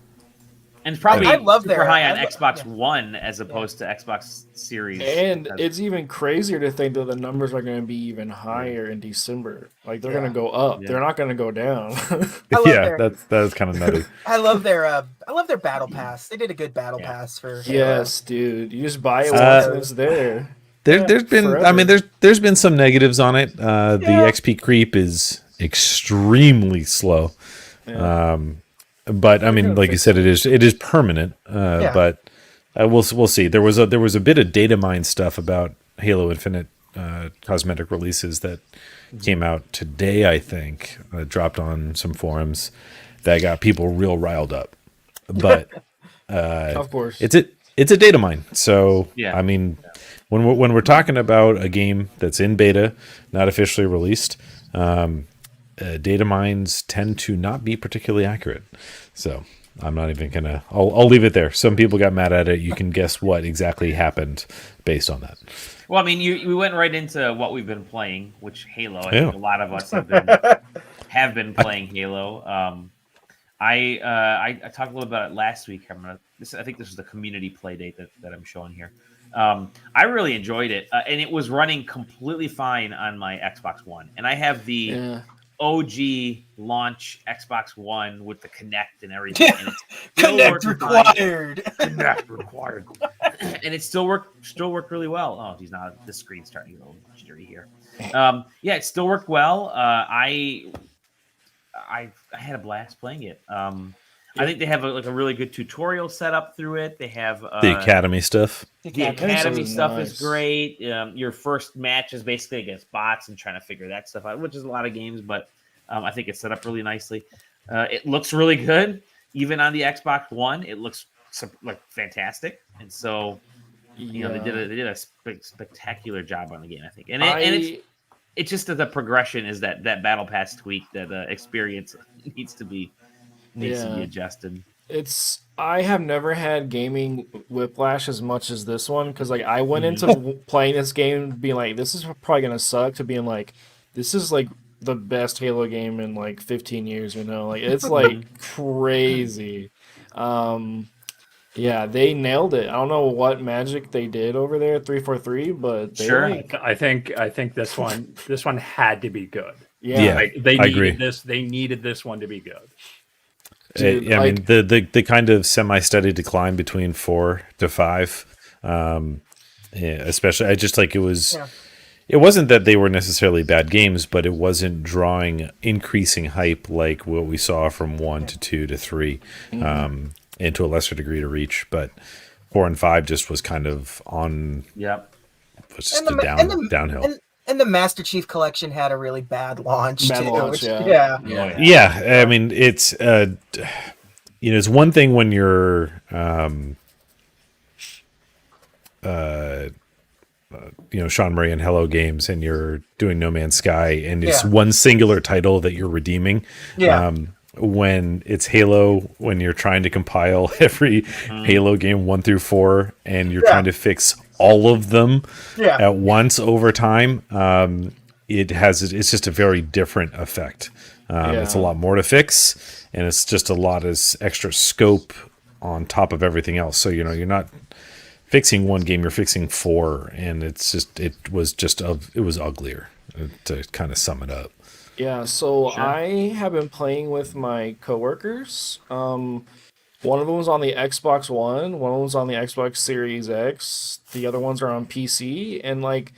And it's probably super high on Xbox One as opposed to Xbox Series. And it's even crazier to think that the numbers are going to be even higher in December. Like they're going to go up. Yeah. They're not going to go down. That is kind of nutty. I love their battle pass. They did a good battle pass for. Yes, dude. You just buy it once and it's there. There's been forever. I mean there's been some negatives on it. The XP creep is extremely slow. Yeah. But I mean, like you said, it is permanent. But we'll see. There was a bit of data mine stuff about Halo Infinite cosmetic releases that came out today. I think dropped on some forums that got people real riled up. But of course, it's a data mine. So I mean, when we're talking about a game that's in beta, not officially released. Data mines tend to not be particularly accurate, so I'm not even gonna. I'll leave it there. Some people got mad at it. You can guess what exactly happened based on that. Well, I mean, we went right into what we've been playing, which Halo. I think a lot of us have been playing Halo. I talked a little about it last week. I think this is the community play date that I'm showing here. I really enjoyed it, and it was running completely fine on my Xbox One, and I have the OG launch Xbox One with the Kinect and everything. And it's Kinect required. Kinect required. And it still worked really well. Oh, geez, now the screen's starting to get a little jittery here. It still worked well. I had a blast playing it. I think they have a really good tutorial set up through it. They have the Academy stuff. The Academy stuff is great. Your first match is basically against bots and trying to figure that stuff out, which is a lot of games, but I think it's set up really nicely. It looks really good. Even on the Xbox One, it looks like fantastic. And so, they did a spectacular job on the game, I think. And it's just that the progression is that battle pass tweak, that experience needs to be adjusted. I have never had gaming whiplash as much as this one, because like I went into playing this game being like, this is probably gonna suck, to being like, this is like the best Halo game in like 15 years, like it's like crazy. They nailed it. I don't know what magic they did over there at 343, but I think this one had to be good. They needed this. They needed this one to be good. Dude, I mean, the kind of semi-steady decline between 4 to 5, especially, I just like it was. Yeah. It wasn't that they were necessarily bad games, but it wasn't drawing increasing hype like what we saw from 1 to 2 to 3, and to a lesser degree to Reach. But 4 and 5 just was kind of on. Yep. Was just downhill. And And the Master Chief Collection had a really bad launch Bad too. launch, yeah. Yeah, I mean, it's it's one thing when you're Sean Murray and Hello Games and you're doing No Man's Sky and it's one singular title that you're redeeming. When it's Halo, when you're trying to compile every Halo game 1 through 4 and you're trying to fix all of them at once over time, it's just a very different effect. It's a lot more to fix, and it's just a lot of extra scope on top of everything else. So you're not fixing one game, you're fixing 4, and it was uglier, to kind of sum it up. Yeah, so I have been playing with my coworkers. One of them was on the Xbox One, one of them was on the Xbox Series X, the other ones are on PC, and like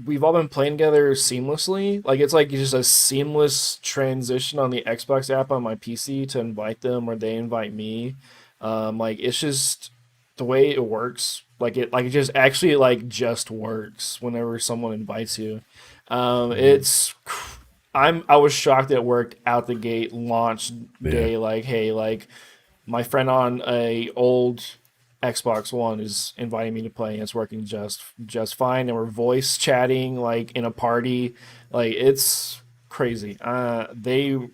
we've all been playing together seamlessly. Like it's like just a seamless transition on the Xbox app on my PC to invite them or they invite me. Like it's just the way it works. Like it just actually like just works whenever someone invites you. I was shocked that it worked out the gate launch day. Like, hey, like my friend on a old Xbox One is inviting me to play, and it's working just fine. And we're voice chatting like in a party. Like it's crazy. It's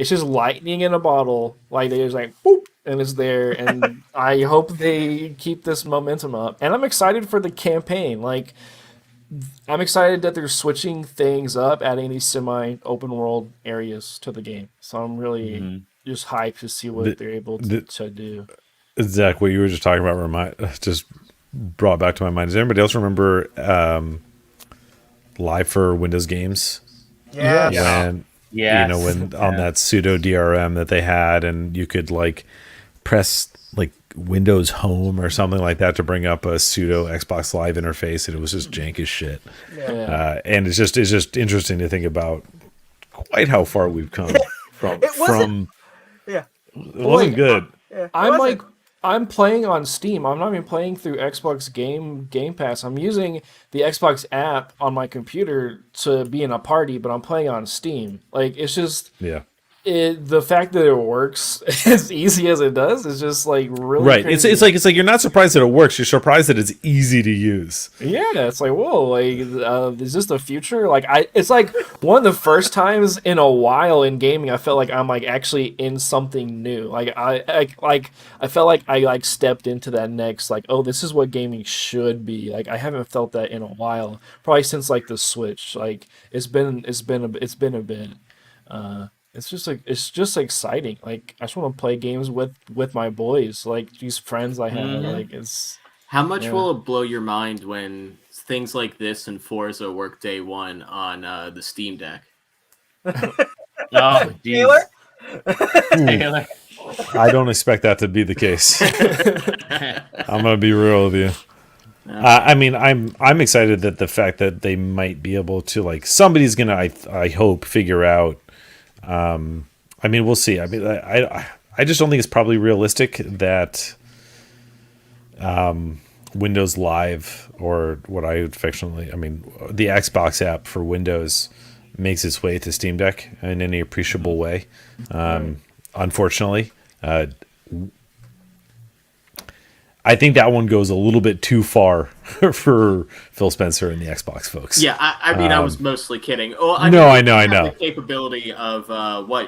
just lightning in a bottle. Like they just like boop, and it's there. And I hope they keep this momentum up. And I'm excited for the campaign. Like. I'm excited that they're switching things up, adding these semi-open world areas to the game. So I'm really just hyped to see what they're able to do. Zach, what you were just talking about just brought back to my mind. Does anybody else remember Live for Windows Games? Yeah. When on that pseudo DRM that they had, and you could like press like Windows Home or something like that to bring up a pseudo Xbox Live interface, and it was just jank as shit. And it's just interesting to think about quite how far we've come from. It wasn't good. Yeah. I'm playing on Steam. I'm not even playing through Xbox Game Pass. I'm using the Xbox app on my computer to be in a party, but I'm playing on Steam. Like it's just the fact that it works as easy as it does is just like really right. crazy. It's like you're not surprised that it works. You're surprised that it's easy to use. Yeah, it's like whoa, like is this the future? Like it's like one of the first times in a while in gaming I felt like I'm like actually in something new. Like I felt like I like stepped into that next like oh this is what gaming should be. Like I haven't felt that in a while, probably since like the Switch. Like it's been a bit. It's just exciting. Like I just want to play games with my boys, like these friends I have. Like it's. How much will it blow your mind when things like this and Forza work day one on the Steam Deck? Oh, Taylor? Taylor. I don't expect that to be the case. I'm gonna be real with you. I mean, I'm excited that the fact that they might be able to like somebody's gonna I hope figure out. I mean, we'll see. I mean, I just don't think it's probably realistic that Windows Live or what I would affectionately, I mean, the Xbox app for Windows makes its way to Steam Deck in any appreciable way. Unfortunately, I think that one goes a little bit too far for Phil Spencer and the Xbox folks. Yeah, I mean, I was mostly kidding. Well, I know. The capability of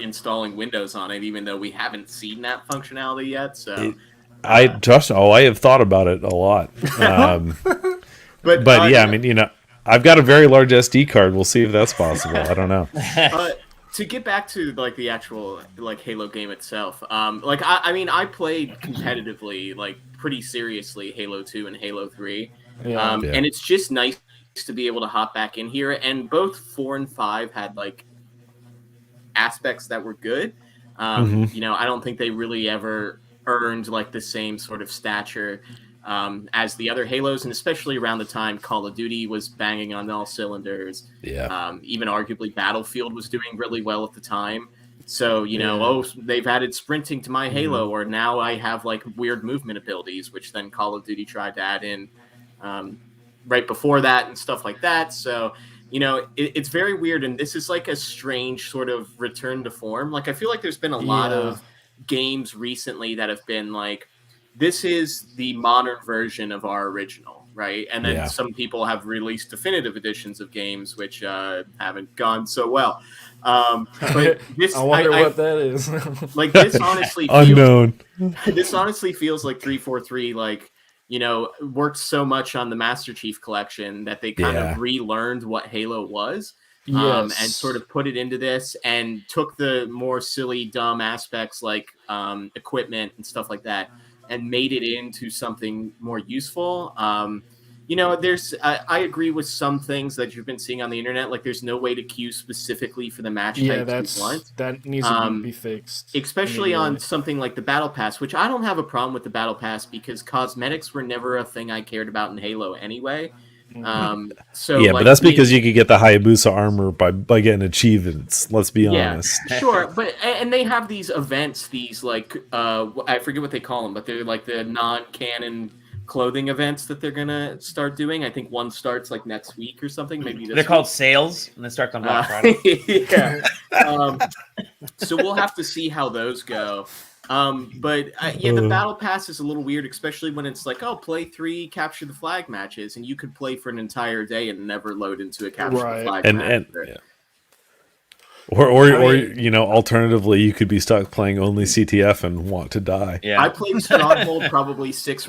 installing Windows on it, even though we haven't seen that functionality yet. So I have thought about it a lot. But yeah, I mean, I've got a very large SD card. We'll see if that's possible. I don't know. To get back to like the actual like Halo game itself, I mean, I played competitively, like pretty seriously, Halo 2 and Halo 3, and it's just nice to be able to hop back in here. And both 4 and 5 had like aspects that were good. I don't think they really ever earned like the same sort of stature as the other Halos, and especially around the time Call of Duty was banging on all cylinders. Even arguably Battlefield was doing really well at the time. So, they've added sprinting to my Halo, or now I have like weird movement abilities, which then Call of Duty tried to add in right before that and stuff like that. So, you know, it's very weird. And this is like a strange sort of return to form. Like, I feel like there's been a lot of games recently that have been like, this is the modern version of our original, right? And then some people have released definitive editions of games which haven't gone so well. But this, I wonder what that is. like, this honestly feels, unknown. This honestly feels like 343, like, you know, worked so much on the Master Chief Collection that they kind of relearned what Halo was. And sort of put it into this and took the more silly, dumb aspects like equipment and stuff like that and made it into something more useful. You know, I agree with some things that you've been seeing on the internet. Like, there's no way to queue specifically for the match types you want. That needs to be fixed. Especially on something like the Battle Pass, which I don't have a problem with the Battle Pass because cosmetics were never a thing I cared about in Halo anyway. So but that's because you could get the Hayabusa armor by getting achievements. Let's be honest. Sure, but and they have these events, these like I forget what they call them, but they're like the non-canon clothing events that they're gonna start doing. I think one starts like next week or something. Maybe they're called sales, and they start on Black Friday. So we'll have to see how those go. But the Battle Pass is a little weird, especially when it's like, play 3 capture the flag matches, and you could play for an entire day and never load into a capture the flag match. Or you know, alternatively, you could be stuck playing only CTF and want to die. Yeah, I played Stronghold probably 6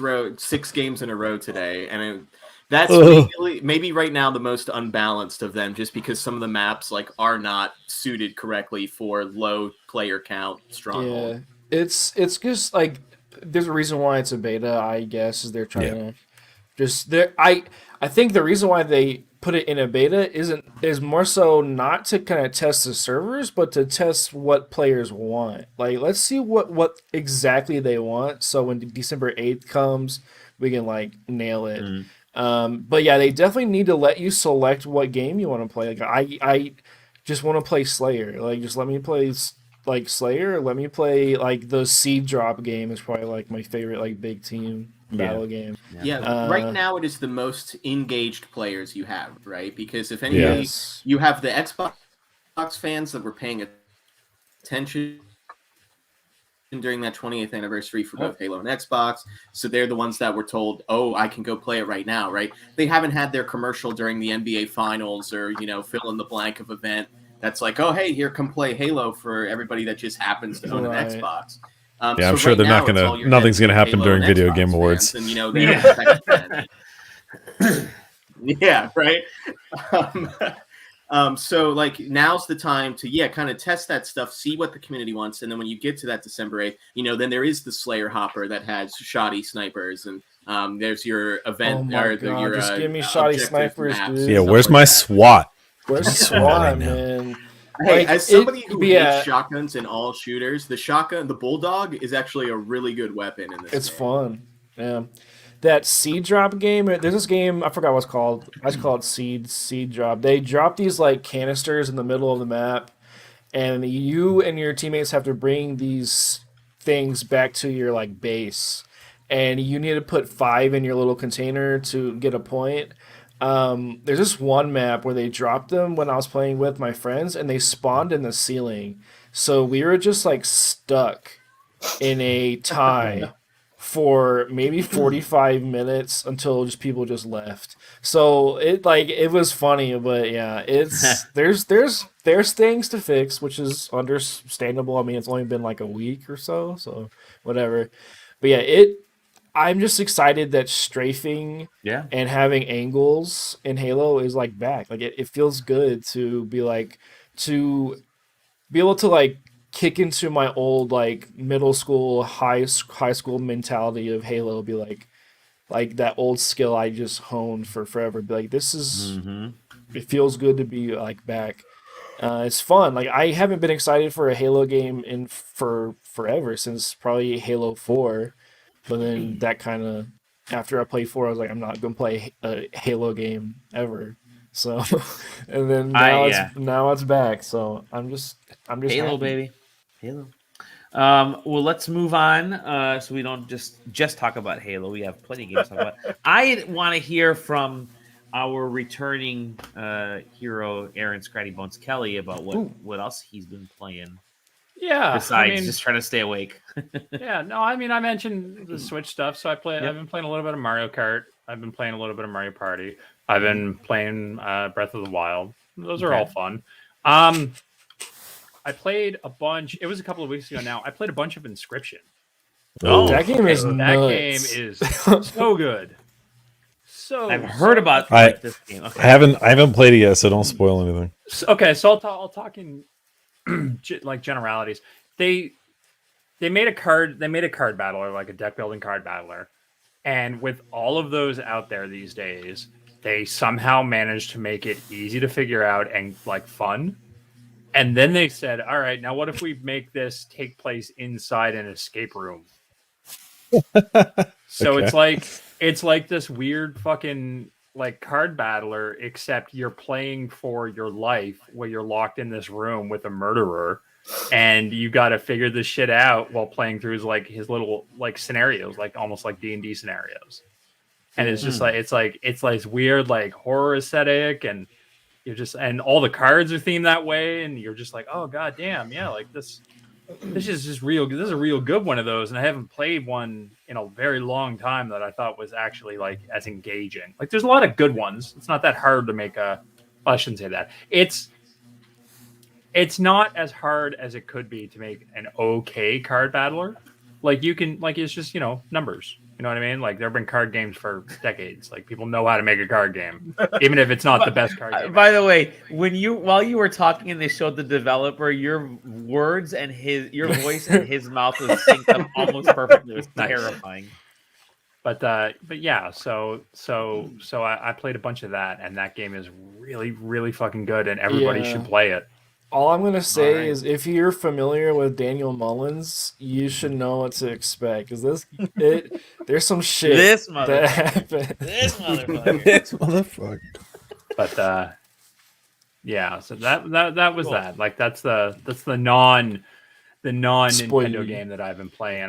games in a row today, and that's maybe right now the most unbalanced of them, just because some of the maps like are not suited correctly for low player count Stronghold. Yeah. It's just like there's a reason why it's a beta, I guess, is they're trying to just there. I think the reason why they put it in a beta is more so not to kind of test the servers, but to test what players want. Like, let's see what exactly they want. So when December 8th comes, we can like nail it. But yeah, they definitely need to let you select what game you want to play. Like I just want to play Slayer. Like, just let me play like Slayer. Let me play like the Seed Drop game is probably like my favorite like big team battle game. Right now it is the most engaged players you have, right? Because if anybody, you have the Xbox fans that were paying attention during that 20th anniversary for both Halo and Xbox, so they're the ones that were told, I can go play it right now, right? They haven't had their commercial during the NBA Finals or, you know, fill in the blank of event that's like, hey, here, come play Halo for everybody that just happens to own an Xbox. I'm sure they're not gonna. Nothing's gonna happen during Video Game Awards. And, you know, they right. So like now's the time to kind of test that stuff, see what the community wants, and then when you get to that December 8th, you know, then there is the Slayer hopper that has shoddy snipers, and there's your event your just give me shoddy snipers, dude. Yeah, where's my SWAT? Where's the SWAT, man? Hey, as somebody who hates shotguns in all shooters, the Bulldog is actually a really good weapon in this. It's fun. Yeah. That Seed Drop game, there's this game, I forgot what it's called. I just call it Seed Drop. They drop these like canisters in the middle of the map, and you and your teammates have to bring these things back to your like base. And you need to put 5 in your little container to get a point. There's this one map where they dropped them when I was playing with my friends, and they spawned in the ceiling. So we were just like stuck in a tie for maybe 45 minutes until people just left. So it was funny, but yeah, it's there's things to fix, which is understandable. I mean, it's only been like a week or so whatever. But yeah, I'm just excited that strafing and having angles in Halo is like back. Like it feels good to be able to like kick into my old like middle school, high school mentality of Halo. Be like that old skill I just honed for forever. Be like, this is it feels good to be like back. It's fun. Like I haven't been excited for a Halo game for forever, since probably Halo 4. But then that kind of, after I played 4, I was like, I'm not gonna play a Halo game ever. So, and then now it's back. So I'm just Halo, happy. baby, Halo. Well, let's move on. So we don't just talk about Halo. We have plenty of games to talk about. I want to hear from our returning hero Aaron Scratty Bones Kelly about what else he's been playing. Yeah, Besides just trying to stay awake. Yeah, no, I mean I mentioned the Switch stuff, so I've been playing a little bit of Mario Kart. I've been playing a little bit of Mario Party. I've been playing Breath of the Wild. Those are all fun. I played a bunch. It was a couple of weeks ago now. I played a bunch of Inscription. That game is nuts. Game is so good. So I've heard about this game. Okay. I haven't played it yet, so don't spoil anything. So I'll talk in like generalities. They made a card battler, like a deck building card battler, and with all of those out there these days, they somehow managed to make it easy to figure out and like fun. And then they said, all right, now what if we make this take place inside an escape room? So it's like this weird fucking like card battler, except you're playing for your life where you're locked in this room with a murderer, and you got to figure this shit out while playing through his little like scenarios, like almost like D&D scenarios. And it's just it's like weird like horror aesthetic, and you're just, and all the cards are themed that way, and you're just like, oh god damn, yeah, like this is just real. This is a real good one of those, and I haven't played one in a very long time that I thought was actually like as engaging. Like there's a lot of good ones. It's not that hard to make a. Well, I shouldn't say that. It's not as hard as it could be to make an okay card battler. Like you can, like it's just numbers. You know what I mean? Like there have been card games for decades. Like people know how to make a card game, even if it's not the best card game. By the way, while you were talking and they showed the developer, your words and your voice and his mouth was synced up almost perfectly. It was terrifying. But yeah, so I played a bunch of that, and that game is really, really fucking good, and everybody should play it. All I'm gonna say is, if you're familiar with Daniel Mullins, you should know what to expect, because there's some shit that happened. This motherfucker. But yeah, so that was cool. That. Like that's the non Nintendo game that I've been playing.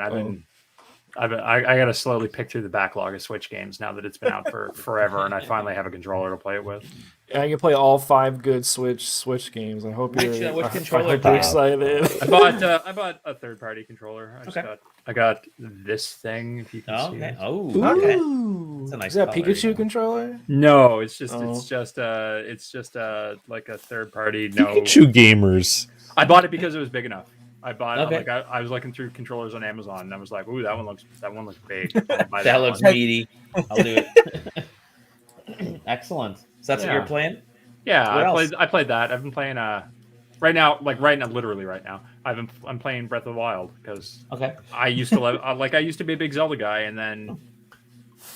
I got to slowly pick through the backlog of Switch games now that it's been out for forever, and I finally have a controller to play it with. Yeah, you can play all 5 good Switch games. I hope you're excited. I bought a third-party controller. I got this thing. If you can see it. Oh, okay. It's a nice. Is that a Pikachu controller? No, it's just like a third-party. Pikachu gamers. I bought it because it was big enough. I bought I was looking through controllers on Amazon, and I was like, "Ooh, that one looks big. That looks meaty. I'll do it." Excellent. So that's what you're playing? Yeah, I played that. I've been playing literally right now. I'm playing Breath of the Wild because I used to I used to be a big Zelda guy, and then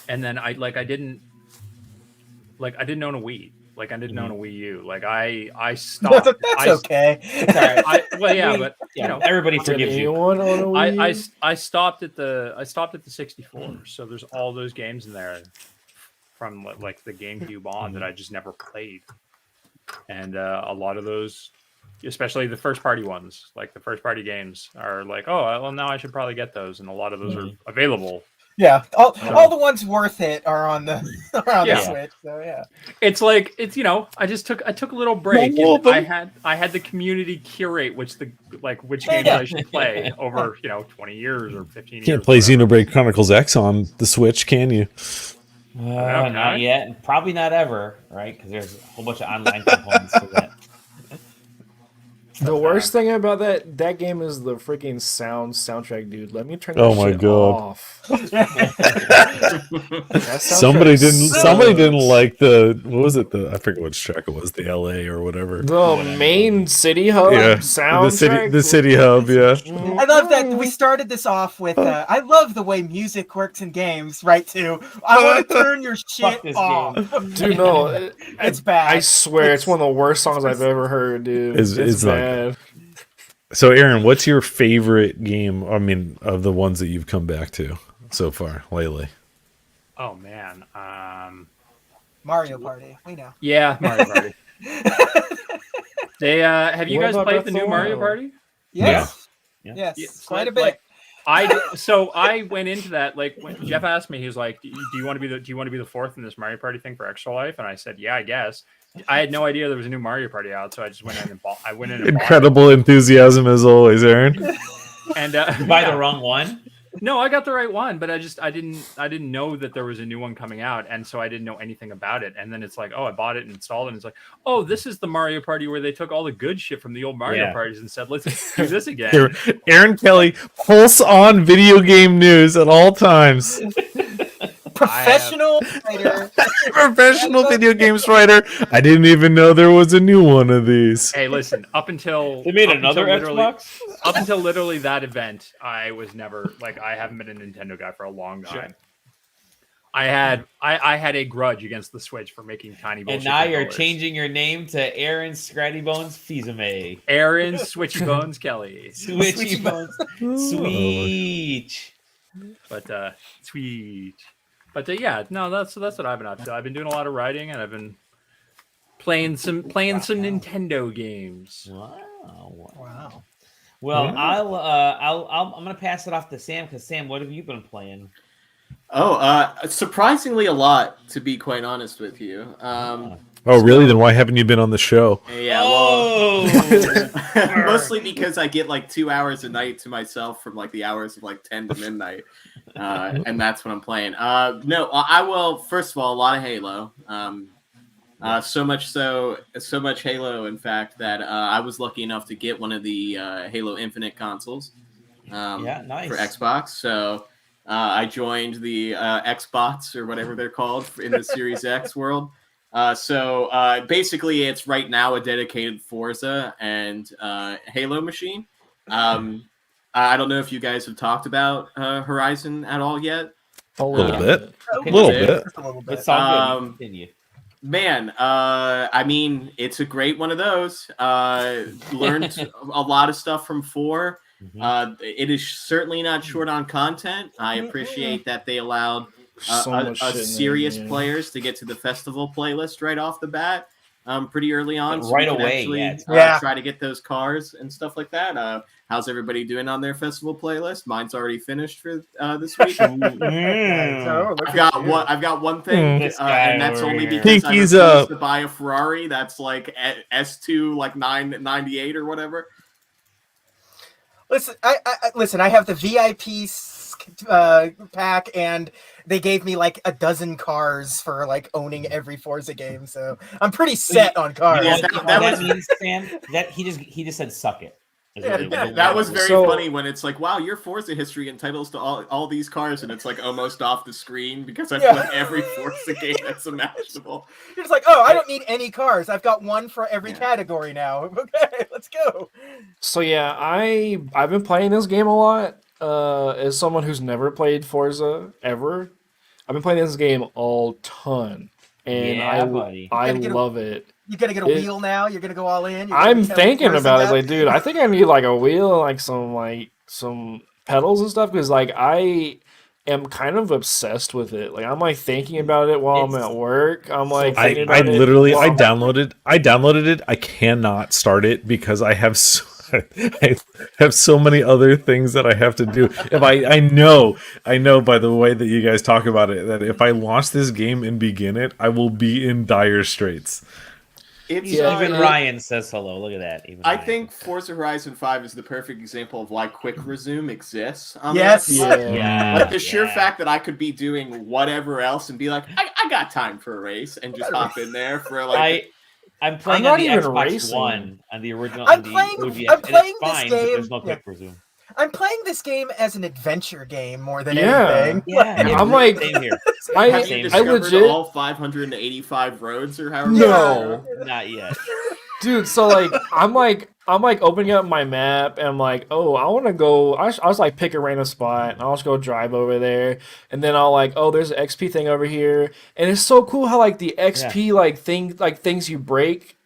I didn't own a Wii. Like I didn't own a Wii U. Like I stopped. That's okay. But everybody forgives you. I stopped at the 64. So there's all those games in there from like the GameCube on that I just never played, and a lot of those, especially the first party ones, like the first party games, are like, oh well, now I should probably get those, and a lot of those are available. Yeah, all the ones worth it are on the the Switch. So yeah, it's like I took a little break. And I had the community curate which games I should play over 20 years or 15 years. Can't play Xenoblade Chronicles X on the Switch, can you? Not yet, and probably not ever, right? Because there's a whole bunch of online components to that. The worst thing about that game is the freaking soundtrack, dude. Let me turn that shit off. Somebody didn't like what was it? I forget which track it was, the LA or whatever. The main City Hub soundtrack. The City Hub, yeah. I love that we started this off with I love the way music works in games, right? Too. I want to turn your shit off. Dude, no, it's bad. I swear, it's one of the worst songs I've ever heard, dude. It's bad. So, Aaron, what's your favorite game? I mean, of the ones that you've come back to so far lately? Oh man, Mario Party. We know. Yeah, Mario Party. They have you guys played the new Mario Party? Yes. Yes, quite a bit. So I went into that like when Jeff asked me, he was like, "Do you want to be the fourth in this Mario Party thing for Extra Life?" And I said, "Yeah, I guess." I had no idea there was a new Mario Party out, so I just went in and bought. I went in and Incredible enthusiasm as always, Aaron. And you buy the wrong one. No, I got the right one, but I didn't know that there was a new one coming out, and so I didn't know anything about it. And then it's like, oh, I bought it and installed it, and it's like, oh, this is the Mario Party where they took all the good shit from the old Mario parties and said, let's do this again. Aaron Kelly, pulse on video game news at all times. Professional writer. Professional video games writer. I didn't even know there was a new one of these. Hey, listen, up until they made another Xbox. Up until literally that event, I was never I haven't been a Nintendo guy for a long time. Sure. I had a grudge against the Switch for making tiny bullshit. And now you're changing your name to Aaron Scratty Bones Fizame. Aaron Switchy Bones Kelly. Switchy Bones. Sweet. But sweet. But yeah, no, that's what I've been up to. I've been doing a lot of writing, and I've been playing some Nintendo games. Wow. Well, yeah. I'm gonna pass it off to Sam because Sam, what have you been playing? Surprisingly a lot, to be quite honest with you. Really? Then why haven't you been on the show? Yeah, well, mostly because I get like 2 hours a night to myself from like the hours of like 10 to midnight, and that's what I'm playing. No, I will. First of all, a lot of Halo. So much Halo, in fact, that I was lucky enough to get one of the Halo Infinite consoles. Nice. For Xbox. So I joined the Xbots or whatever they're called in the Series X world. So basically, it's right now a dedicated Forza and Halo machine. I don't know if you guys have talked about Horizon at all yet. A little bit. A little bit. It's all good. Continue. Man, I mean, it's a great one of those. Learned a lot of stuff from 4. Mm-hmm. It is certainly not short on content. I appreciate that they allowed serious players to get to the festival playlist right off the bat, pretty early on. So right away, actually, try to get those cars and stuff like that. How's everybody doing on their festival playlist? Mine's already finished for this week. I've got one thing, and that's only because I refused to buy a Ferrari that's like S2, like 998 or whatever. Listen, I have the VIP pack, and they gave me like a dozen cars for like owning every Forza game, so I'm pretty set on cars. Yeah, that means, Sam, that he just said suck it. That was very funny when it's like, wow, your Forza history entitles to all these cars, and it's like almost off the screen because I put every Forza game that's imaginable. You're just like, oh, I don't need any cars. I've got one for every category now. Okay, let's go. So yeah, I've been playing this game a lot. As someone who's never played Forza ever, I've been playing this game a ton, and I love it. You gotta get a wheel now. You're gonna go all in. I'm thinking about it, like, dude, I think I need like a wheel, and like some pedals and stuff, because like I am kind of obsessed with it. Like I'm like thinking about it while I'm at work. I'm like I downloaded it. I cannot start it because I have so many other things that I have to do. If I know by the way that you guys talk about it, that if I launch this game and begin it, I will be in dire straits. Even Ryan says hello. Look at that. I think Forza Horizon 5 is the perfect example of why Quick Resume exists. Yes. Like the sheer fact that I could be doing whatever else and be like, I got time for a race, and just hop in there for like. I'm playing on the Xbox One, on the original. I'm playing this game. There's no Quick Resume. I'm playing this game as an adventure game more than anything. Yeah, I'm like, same here. Have you discovered all 585 roads or however? No, not yet, dude. So like, I'm like opening up my map, and I'm like, oh, I want to go. I was like, pick a random spot, and I'll just go drive over there, and then I'll like, oh, there's an XP thing over here, and it's so cool how like the XP things you break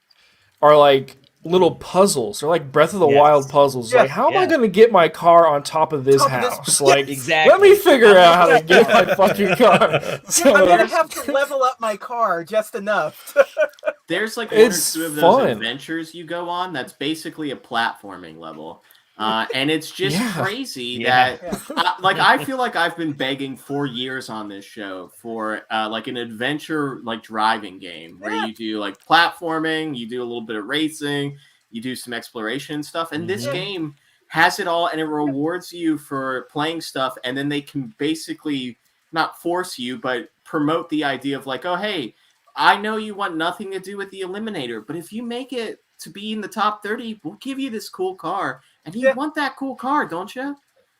are like little puzzles. They're like Breath of the Wild puzzles. Like, how am I going to get my car on top of this house? Like, exactly. Let me figure out how to get my fucking car. So, I'm going to have to level up my car just enough. There's like one or two of those adventures you go on that's basically a platforming level. And it's just crazy that, I feel like I've been begging for years on this show for like an adventure, like driving game where you do like platforming, you do a little bit of racing, you do some exploration stuff, and this game has it all, and it rewards you for playing stuff, and then they can basically not force you, but promote the idea of like, oh, hey, I know you want nothing to do with the Eliminator, but if you make it to be in the top 30, we'll give you this cool car. And you want that cool car, don't you?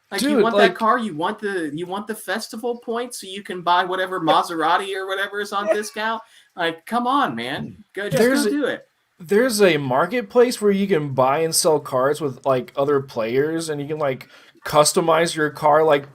Like, dude, you want that car, you want the festival points so you can buy whatever Maserati or whatever is on discount. Like, come on, man. Go do it. There's a marketplace where you can buy and sell cars with like other players, and you can like customize your car like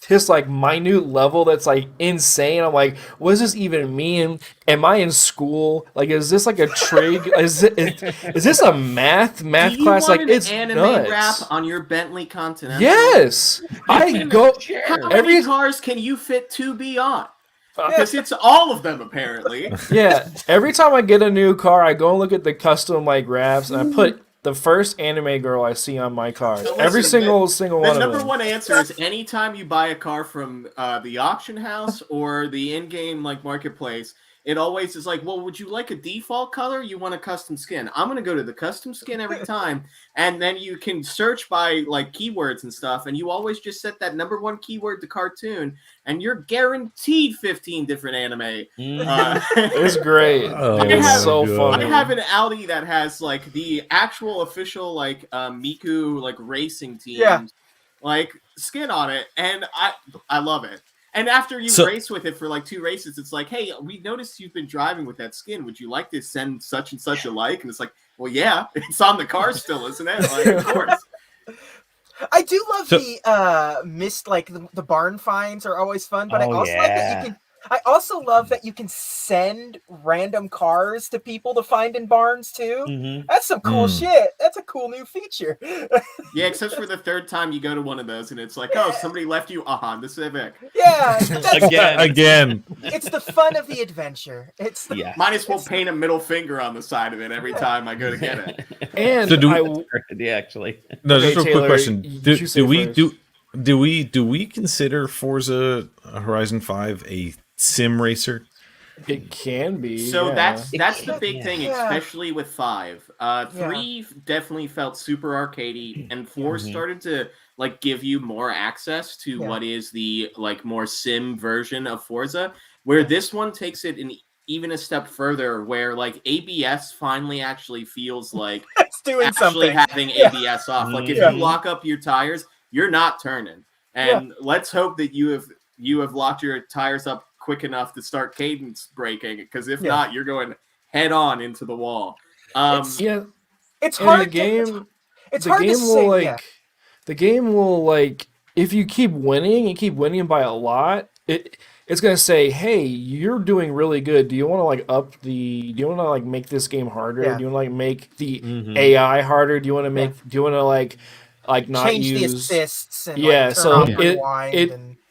this like minute level that's like insane. I'm like, what does this even mean? Am I in school? Like, is this like a trig? is this a math class? Like, it's anime nuts. rap on your Bentley Continental. Yes, I go. How many cars can you fit 2B on? Because it's all of them, apparently. Yeah, every time I get a new car, I go and look at the custom like wraps, and I put the first anime girl I see on my car. So every single one of them. The number one answer is anytime you buy a car from the auction house or the in-game like marketplace, it always is like, well, would you like a default color? You want a custom skin? I'm going to go to the custom skin every time. And then you can search by like keywords and stuff. And you always just set that number one keyword to cartoon. And you're guaranteed 15 different anime. It's great. It's so fun. I have an Audi that has like the actual official like Miku like racing team like skin on it. And I love it. And after you race with it for like 2 races, it's like, hey, we noticed you've been driving with that skin. Would you like to send such and such a like? And it's like, well, yeah, it's on the car still, isn't it? Like, of course. I do love the mist, like the barn finds are always fun, but I also like that you can. I also love that you can send random cars to people to find in barns too. Mm-hmm. That's some cool shit. That's a cool new feature. Yeah, except for the third time you go to one of those and it's like, oh, somebody left you the Civic. Yeah, again. It's the fun of the adventure. It's might as well paint a middle finger on the side of it every time I go to get it. And so actually, no, just a real quick question. Do we consider Forza Horizon 5 a sim racer? It can be. So that's the big thing, especially with 5. 3 definitely felt super arcadey, and 4 started to like give you more access to what is the like more sim version of Forza, where this one takes it in even a step further, where like ABS finally actually feels like it's doing something. Having ABS off. Like if you lock up your tires, you're not turning. And let's hope that you have locked your tires up quick enough to start cadence braking, because if not, you're going head on into the wall. It's hard. It's hard to say. The game will like, if you keep winning and keep winning by a lot, it's gonna say, hey, you're doing really good. Do you want to like do you want to like make this game harder? Do you want to like make the AI harder? Do you want to make? Do you want to like not change use the assists? And so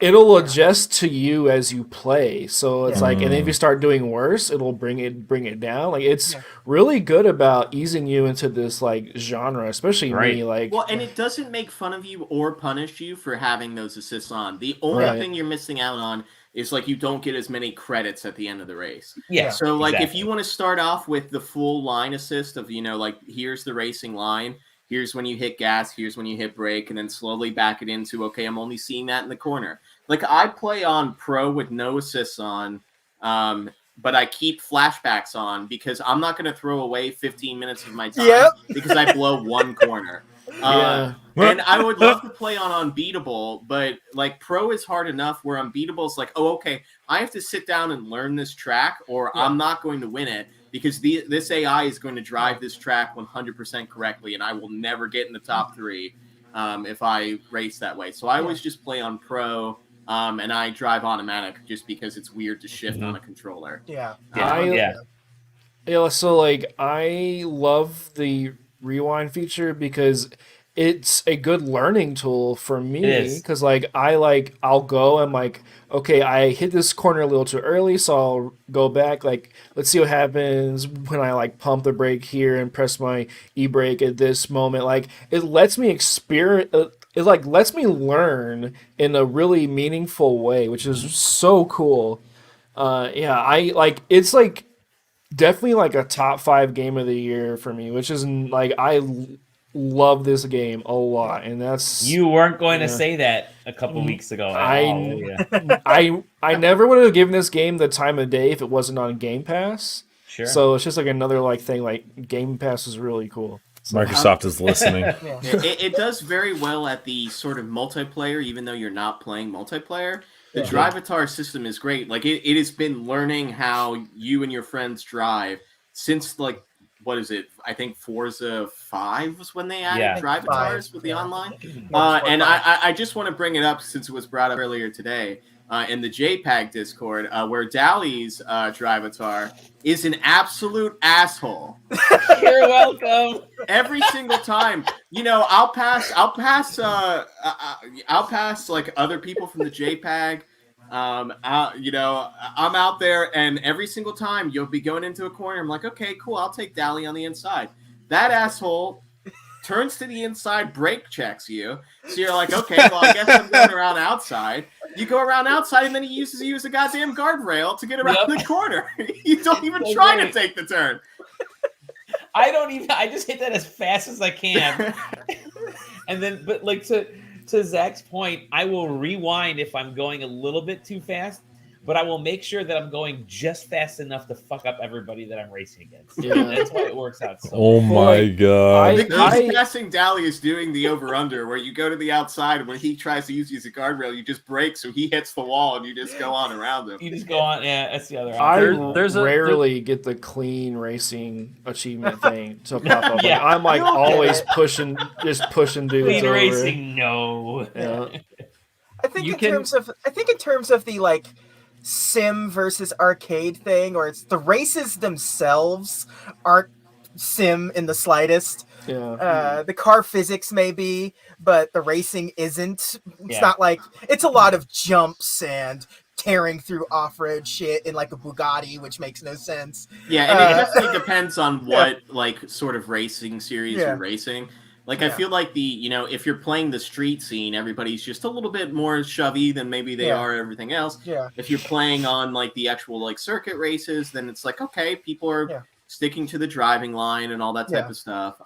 it'll adjust to you as you play. So it's like, and then if you start doing worse, it'll bring it down. Like it's really good about easing you into this like genre, especially me. Like, well, and it doesn't make fun of you or punish you for having those assists on. The only thing you're missing out on is like you don't get as many credits at the end of the race. Yeah. So like if you want to start off with the full line assist of like here's the racing line. Here's when you hit gas, here's when you hit brake, and then slowly back it into, okay, I'm only seeing that in the corner. Like, I play on Pro with no assists on, but I keep flashbacks on because I'm not going to throw away 15 minutes of my time because I blow one corner. And I would love to play on Unbeatable, but, like, Pro is hard enough where Unbeatable is like, oh, okay, I have to sit down and learn this track or I'm not going to win it. Because this AI is going to drive this track 100% correctly, and I will never get in the top 3 if I race that way. So I always just play on Pro, and I drive automatic just because it's weird to shift on a controller. So like I love the rewind feature because it's a good learning tool for It me is. because I'll go and like, okay, I hit this corner a little too early, so I'll go back. Like, let's see what happens when I like pump the brake here and press my e-brake at this moment. Like, it lets me experience. It like lets me learn in a really meaningful way, which is so cool. Yeah, I like it's like definitely like a top 5 game of the year for me, which is like love this game a lot, and that's You weren't going to yeah. say that a couple weeks ago at all, were you? I never would have given this game the time of day if it wasn't on Game Pass. Sure. So it's just like another like thing. Like Game Pass is really cool. So, Microsoft is listening. Yeah. It does very well at the sort of multiplayer, even though you're not playing multiplayer. The Yeah. Drivatar system is great. Like it has been learning how you and your friends drive since like what is it? I think Forza 5 was when they added Yeah. Drivatars 5, with the yeah. online. Yeah, And 5. I just want to bring it up since it was brought up earlier today in the JPAG Discord, where Dali's Drivatar is an absolute asshole. You're welcome. Every single time, you know, I'll pass like other people from the JPEG. You know, I'm out there, and every single time you'll be going into a corner. I'm like, okay, cool. I'll take Dally on the inside. That asshole turns to the inside, brake checks you. So you're like, okay, well, I guess I'm going around outside. You go around outside, and then he uses you as a goddamn guardrail to get around the corner. You don't even try to take the turn. I just hit that as fast as I can. And then, but like to Zach's point, I will rewind if I'm going a little bit too fast, but I will make sure that I'm going just fast enough to fuck up everybody that I'm racing against. Yeah. That's why it works out so Oh my god. The key passing Dally is doing the over-under, where you go to the outside, and when he tries to use you as a guardrail, you just brake, so he hits the wall, and you just go on around him. You just go on. Yeah, that's the other I option. rarely get the clean racing achievement thing to pop up. Yeah. Like, I'm like You'll always get it. pushing dudes Clean over. racing, no. Yeah. I think You in can- terms of the like sim versus arcade thing, or it's the races themselves aren't sim in the slightest. Yeah. The car physics may be, but the racing isn't. It's Yeah. not like it's a lot of jumps and tearing through off-road shit in like a Bugatti, which makes no sense. Yeah, and it definitely depends on what like sort of racing series Yeah. you're racing. Like, I Yeah. feel like if you're playing the street scene, everybody's just a little bit more shovey than maybe they are everything else. Yeah. If you're playing on like the actual like circuit races, then it's like, okay, people are sticking to the driving line and all that type of stuff.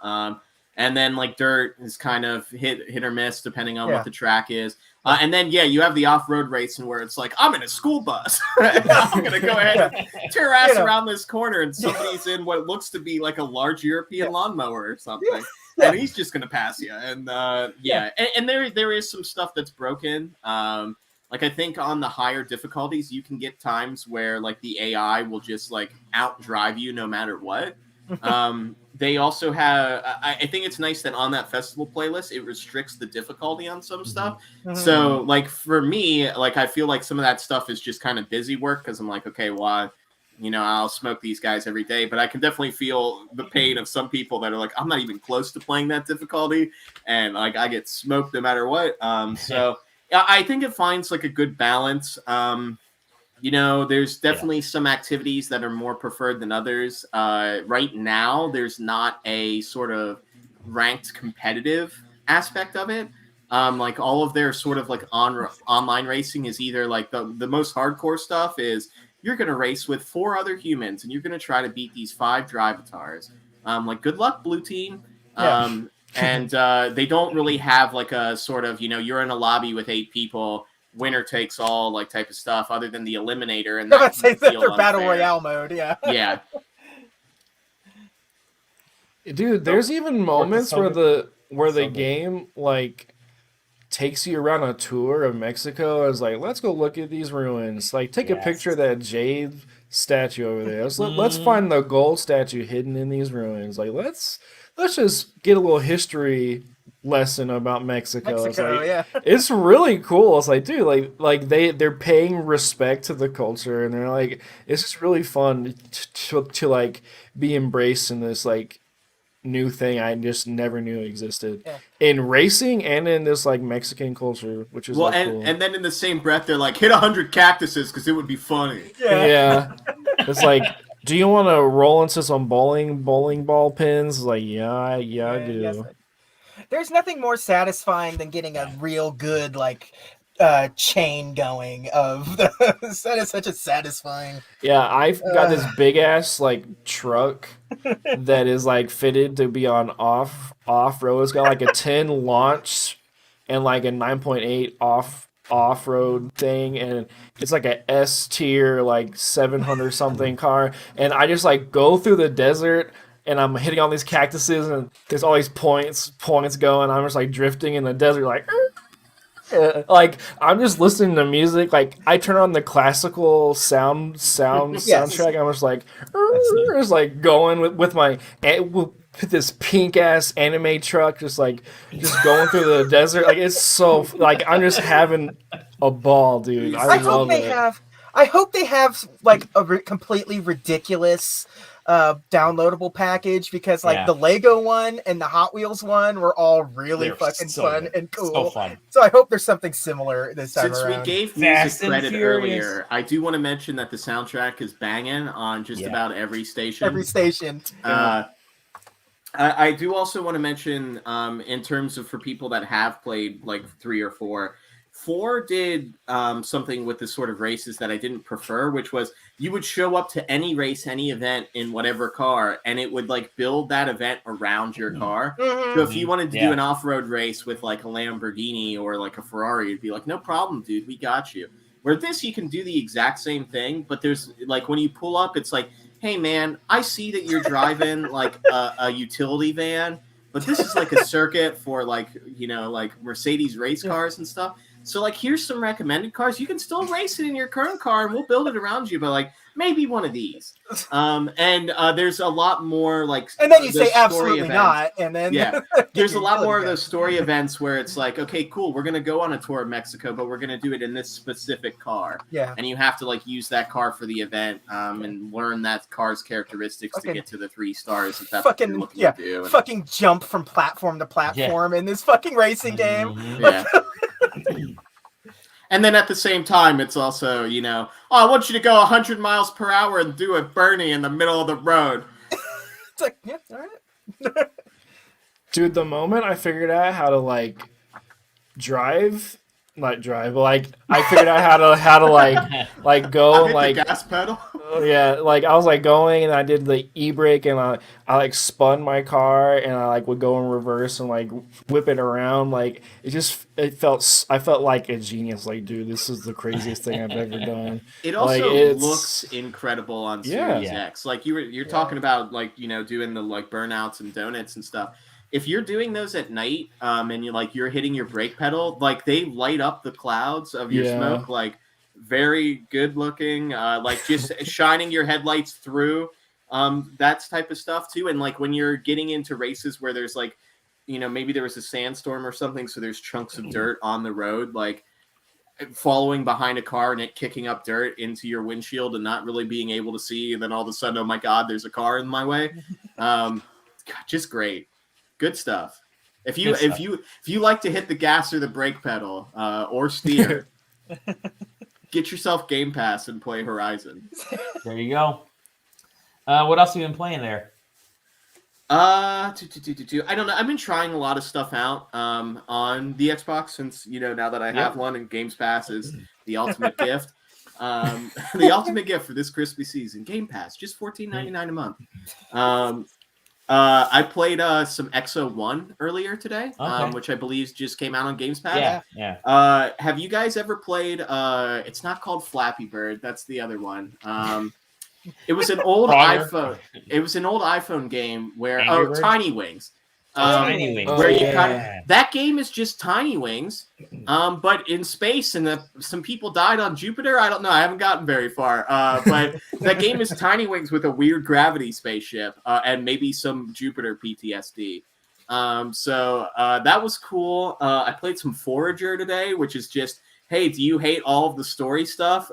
And then like dirt is kind of hit or miss depending on what the track is. And then you have the off-road racing where it's like, I'm in a school bus. I'm gonna go ahead and tear ass around this corner, and somebody's in what looks to be like a large European lawnmower or something. And he's just gonna pass you. And and there is some stuff that's broken. Like I think on the higher difficulties, you can get times where like the AI will just like outdrive you no matter what. They also have. I think it's nice that on that festival playlist, it restricts the difficulty on some stuff. So like for me, like I feel like some of that stuff is just kind of busy work because I'm like, okay, well, I'll smoke these guys every day, but I can definitely feel the pain of some people that are like, I'm not even close to playing that difficulty, and like I get smoked no matter what. So I think it finds like a good balance. There's definitely some activities that are more preferred than others. Right now, there's not a sort of ranked competitive aspect of it. Like all of their sort of like online racing is either like the most hardcore stuff is you're going to race with 4 other humans and you're going to try to beat these 5 Drivatars. Like good luck, blue team. And they don't really have like a sort of, you're in a lobby with 8 people, winner takes all like type of stuff other than the eliminator. And Let's say feel their battle unfair. royale mode. Yeah. Yeah. Dude, there's even moments where the game like takes you around a tour of Mexico. It's like, let's go look at these ruins. Like, take a picture of that jade statue over there. Let's find the gold statue hidden in these ruins. Like, let's just get a little history lesson about Mexico. It's like, it's really cool. It's like, dude, like they're paying respect to the culture, and they're like, it's just really fun to like be embraced in this like new thing I just never knew existed Yeah. in racing and in this like Mexican culture, which is like cool. And then in the same breath, they're like, hit 100 cactuses because it would be funny. Yeah. It's like, do you want to roll into some bowling ball pins? It's like, yeah, I do. Yes, there's nothing more satisfying than getting a real good like chain going of the that is such a satisfying. Yeah, I've got this big ass like truck that is like fitted to be on off road. It's got like a 10 launch and like a 9.8 off road thing, and it's like a S tier like 700 something car, and I just like go through the desert. And I'm hitting all these cactuses, and there's all these points going. I'm just like drifting in the desert, like I'm just listening to music. Like I turn on the classical soundtrack. I'm just like going with my with this pink ass anime truck, just going through the desert. Like it's so like I'm just having a ball, dude. I love it. I hope they have like a completely ridiculous downloadable package, because like the Lego one and the Hot Wheels one were all really fucking fun and cool. So fun. So I hope there's something similar this time Since around. we gave music credit earlier, I do want to mention that the soundtrack is banging on just about every station. Every station. I do also want to mention, in terms of for people that have played like 3 or 4, 4 did something with the sort of races that I didn't prefer, which was you would show up to any race, any event in whatever car, and it would like build that event around your car. So if you wanted to do an off-road race with like a Lamborghini or like a Ferrari, it'd be like, no problem, dude, we got you. Where this, you can do the exact same thing, but there's like when you pull up, it's like, hey man, I see that you're driving like a utility van, but this is like a circuit for like, you know, like Mercedes race cars and stuff. So, like, here's some recommended cars. You can still race it in your current car, and we'll build it around you, but, like, maybe one of these. There's a lot more, like... And then you say absolutely not, and then... Yeah, there's a lot more of those story events where it's like, okay, cool, we're going to go on a tour of Mexico, but we're going to do it in this specific car. Yeah. And you have to, like, use that car for the event and learn that car's characteristics to get to the 3 stars. If that's what you're looking to do. Fucking jump from platform to platform in this fucking racing game. Yeah. And then at the same time, it's also, you know, I want you to go 100 miles per hour and do a Bernie in the middle of the road. It's like, yeah, all right. Dude, the moment I figured out how to like not drive, but like I figured out how to like go and like the gas pedal. Yeah, like I was like going and I did the e-brake and I like spun my car and I like would go in reverse and like whip it around. Like I felt like a genius. Like, dude, this is the craziest thing I've ever done. It also like, looks incredible on Series X. Like you're talking about like, you know, doing the like burnouts and donuts and stuff. If you're doing those at night, and you're hitting your brake pedal, like they light up the clouds of your smoke, like very good looking, like just shining your headlights through, that type of stuff too. And like when you're getting into races where there's like, you know, maybe there was a sandstorm or something, so there's chunks of dirt on the road, like following behind a car and it kicking up dirt into your windshield and not really being able to see, and then all of a sudden, oh my God, there's a car in my way. God, just great. Good stuff. If you like to hit the gas or the brake pedal or steer, get yourself Game Pass and play Horizon. There you go. What else have you been playing there? I don't know. I've been trying a lot of stuff out on the Xbox since, you know, now that I have one, and Games Pass is the ultimate gift. The ultimate gift for this Christmas season, Game Pass, just $14.99 a month. I played some XO1 earlier today, which I believe just came out on Games Pass. Yeah. Have you guys ever played? It's not called Flappy Bird. That's the other one. It was an old iPhone. It was an old iPhone game where Tiny Wings. Tiny Wings. Where that game is just Tiny Wings, but in space, and some people died on Jupiter. I don't know. I haven't gotten very far. But that game is Tiny Wings with a weird gravity spaceship and maybe some Jupiter PTSD. So that was cool. I played some Forager today, which is just, hey, do you hate all of the story stuff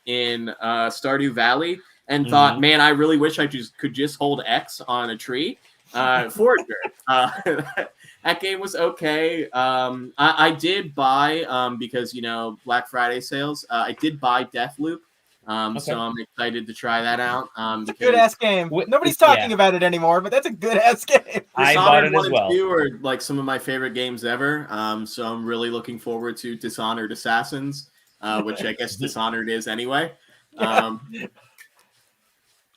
in Stardew Valley? and thought, man, I really wish I could just hold X on a tree. Forager. That game was okay. I did buy, because, Black Friday sales, I did buy Deathloop. So I'm excited to try that out. It's a good ass game. Nobody's talking about it anymore, but that's a good ass game. I bought it as well. 2 are like some of my favorite games ever. So I'm really looking forward to Dishonored Assassins, which I guess Dishonored is anyway.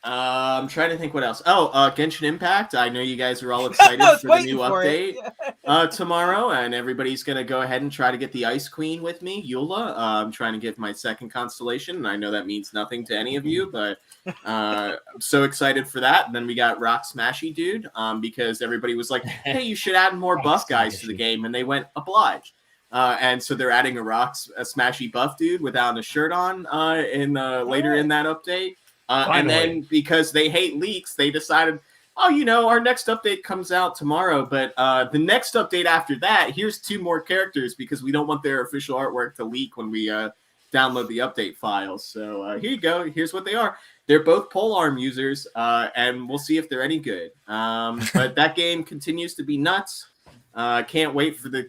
I'm trying to think what else. Genshin Impact. I know you guys are all excited for the new update tomorrow, and everybody's going to go ahead and try to get the Ice Queen with me, Eula. I'm trying to get my second constellation, and I know that means nothing to any of you, but I'm so excited for that. And then we got Rock Smashy Dude, because everybody was like, hey, you should add more buff guys to the game, and they went, obliged. And so they're adding a Smashy buff dude without a shirt on later in that update. And then because they hate leaks, they decided, our next update comes out tomorrow. But the next update after that, here's 2 more characters because we don't want their official artwork to leak when we download the update files. So here you go. Here's what they are. They're both polearm users, and we'll see if they're any good. But that game continues to be nuts. Can't wait for the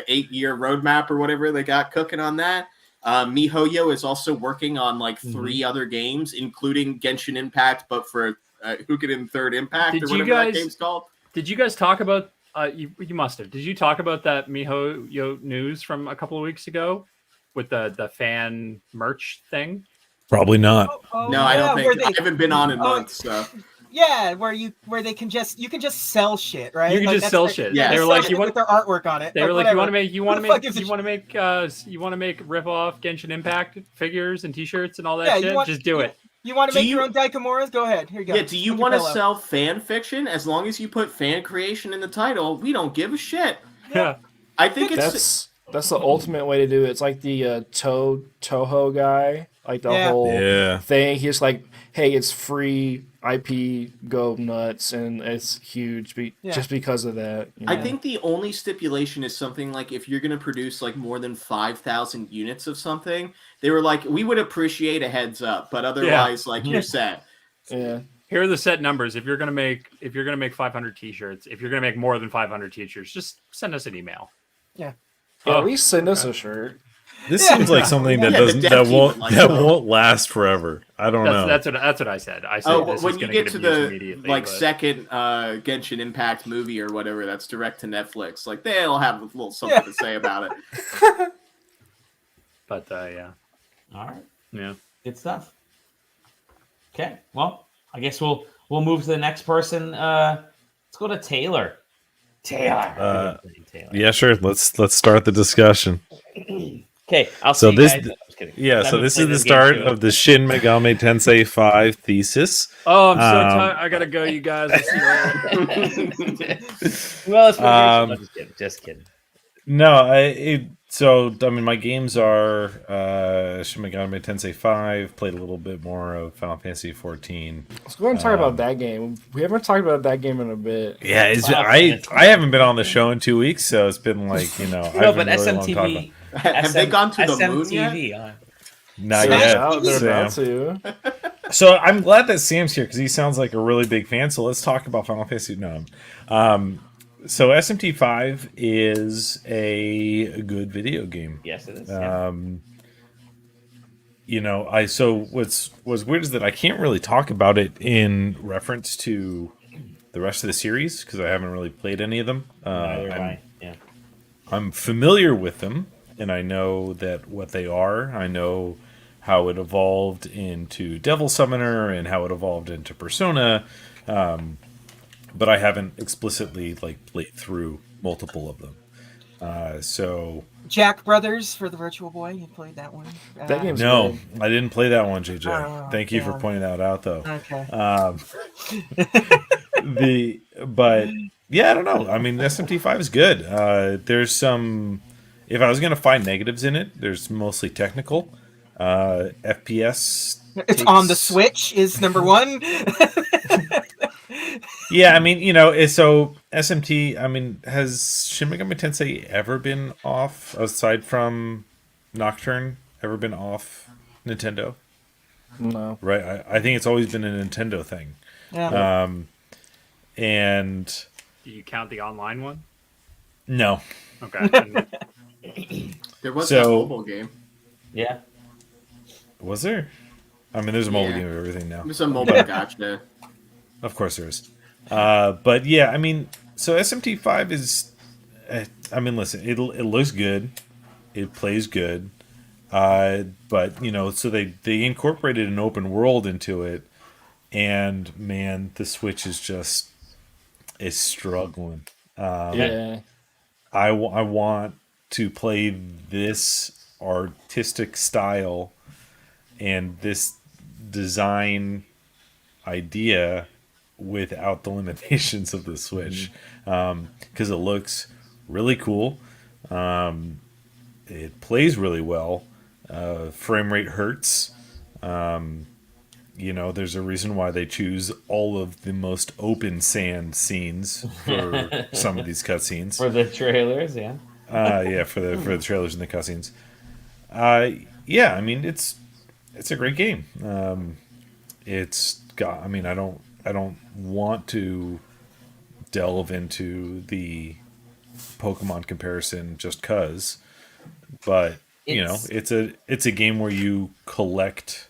8-year roadmap or whatever they got cooking on that. MiHoYo is also working on like 3 other games, including Genshin Impact, but for Hukunin Third Impact or whatever that game's called. Did you guys talk about? You must have. Did you talk about that MiHoYo news from a couple of weeks ago with the fan merch thing? Probably not. No, I don't think. I haven't been on in months. So. Yeah, where you can just sell shit, right? You can just sell shit. Yeah, they were like, you want their artwork on it. They were like, you want to make rip off Genshin Impact figures and T-shirts and all that shit. Just do it. You want to make your own Daikamoras? Go ahead. Here you go. Yeah. Do you want to sell fan fiction? As long as you put fan creation in the title, we don't give a shit. Yeah. I think that's the ultimate way to do it. It's like the Toho guy, like the whole thing. He's like, hey, it's free IP, go nuts, and it's huge just because of that. I think the only stipulation is something like if you're going to produce like more than 5,000 units of something, they were like, we would appreciate a heads up, but otherwise, like you're set. Yeah. Here are the set numbers. If you're gonna make 500 T-shirts, if you're gonna make more than 500 T-shirts, just send us an email. Yeah. At least send us a shirt. This seems like something that won't last forever. I don't know. That's what I said. I said this when is you get to the second Genshin Impact movie or whatever that's direct to Netflix, like they'll have a little something to say about it. But yeah. All right. Yeah. Good stuff. Okay. Well, I guess we'll move to the next person. Let's go to Taylor. Taylor. Yeah, sure. Let's start the discussion. Okay, I'll see you guys. So this is the start of the Shin Megami Tensei V thesis. Oh, I'm so tired. I gotta go, you guys. Well, it's just kidding. No, my games are Shin Megami Tensei V. Played a little bit more of Final Fantasy 14. Let's go ahead and talk about that game. We haven't talked about that game in a bit. Yeah, I haven't been on the show in 2 weeks, so it's been like no, but SMTV. Have they gone to the moon yet? Not yet. They're about to. So I'm glad that Sam's here because he sounds like a really big fan. So let's talk about Final Fantasy. No. So SMT5 is a good video game. Yes, it is. What's weird is that I can't really talk about it in reference to the rest of the series because I haven't really played any of them. I'm familiar with them, and I know that what they are. I know how it evolved into Devil Summoner and how it evolved into Persona. But I haven't explicitly played through multiple of them. Jack Brothers for the Virtual Boy. You played that one? That game's good. I didn't play that one, JJ. Thank you for pointing that out, though. Okay. I don't know. I mean, SMT5 is good. There's some. If I was going to find negatives in it, there's mostly technical. FPS. It's on the Switch is number one. Yeah, I mean, so SMT, I mean, has Shin Megami Tensei ever been off, aside from Nocturne, ever been off Nintendo? No. right? I think it's always been a Nintendo thing. Yeah. And Do you count the online one? no. Okay. There was So- that mobile game. Yeah. Was there? I mean, there's a mobile Yeah. game of everything now. It was a mobile gotcha. Of course there is. But yeah, I mean, so SMT5 is, I mean, listen, it looks good. It plays good. But, you know, so they incorporated an open world into it. And, man, the Switch is struggling. Yeah. I want to play this artistic style and this design idea without the limitations of the Switch, because it looks really cool. It plays really well. Frame rate hurts. You know, there's a reason why they choose all of the most open sand scenes for some of these cutscenes. For the trailers, yeah. Yeah, for the trailers and the cutscenes. Yeah, I mean it's a great game. It's got. I mean, I don't want to delve into the Pokemon comparison just cause, but you know, it's a game where you collect,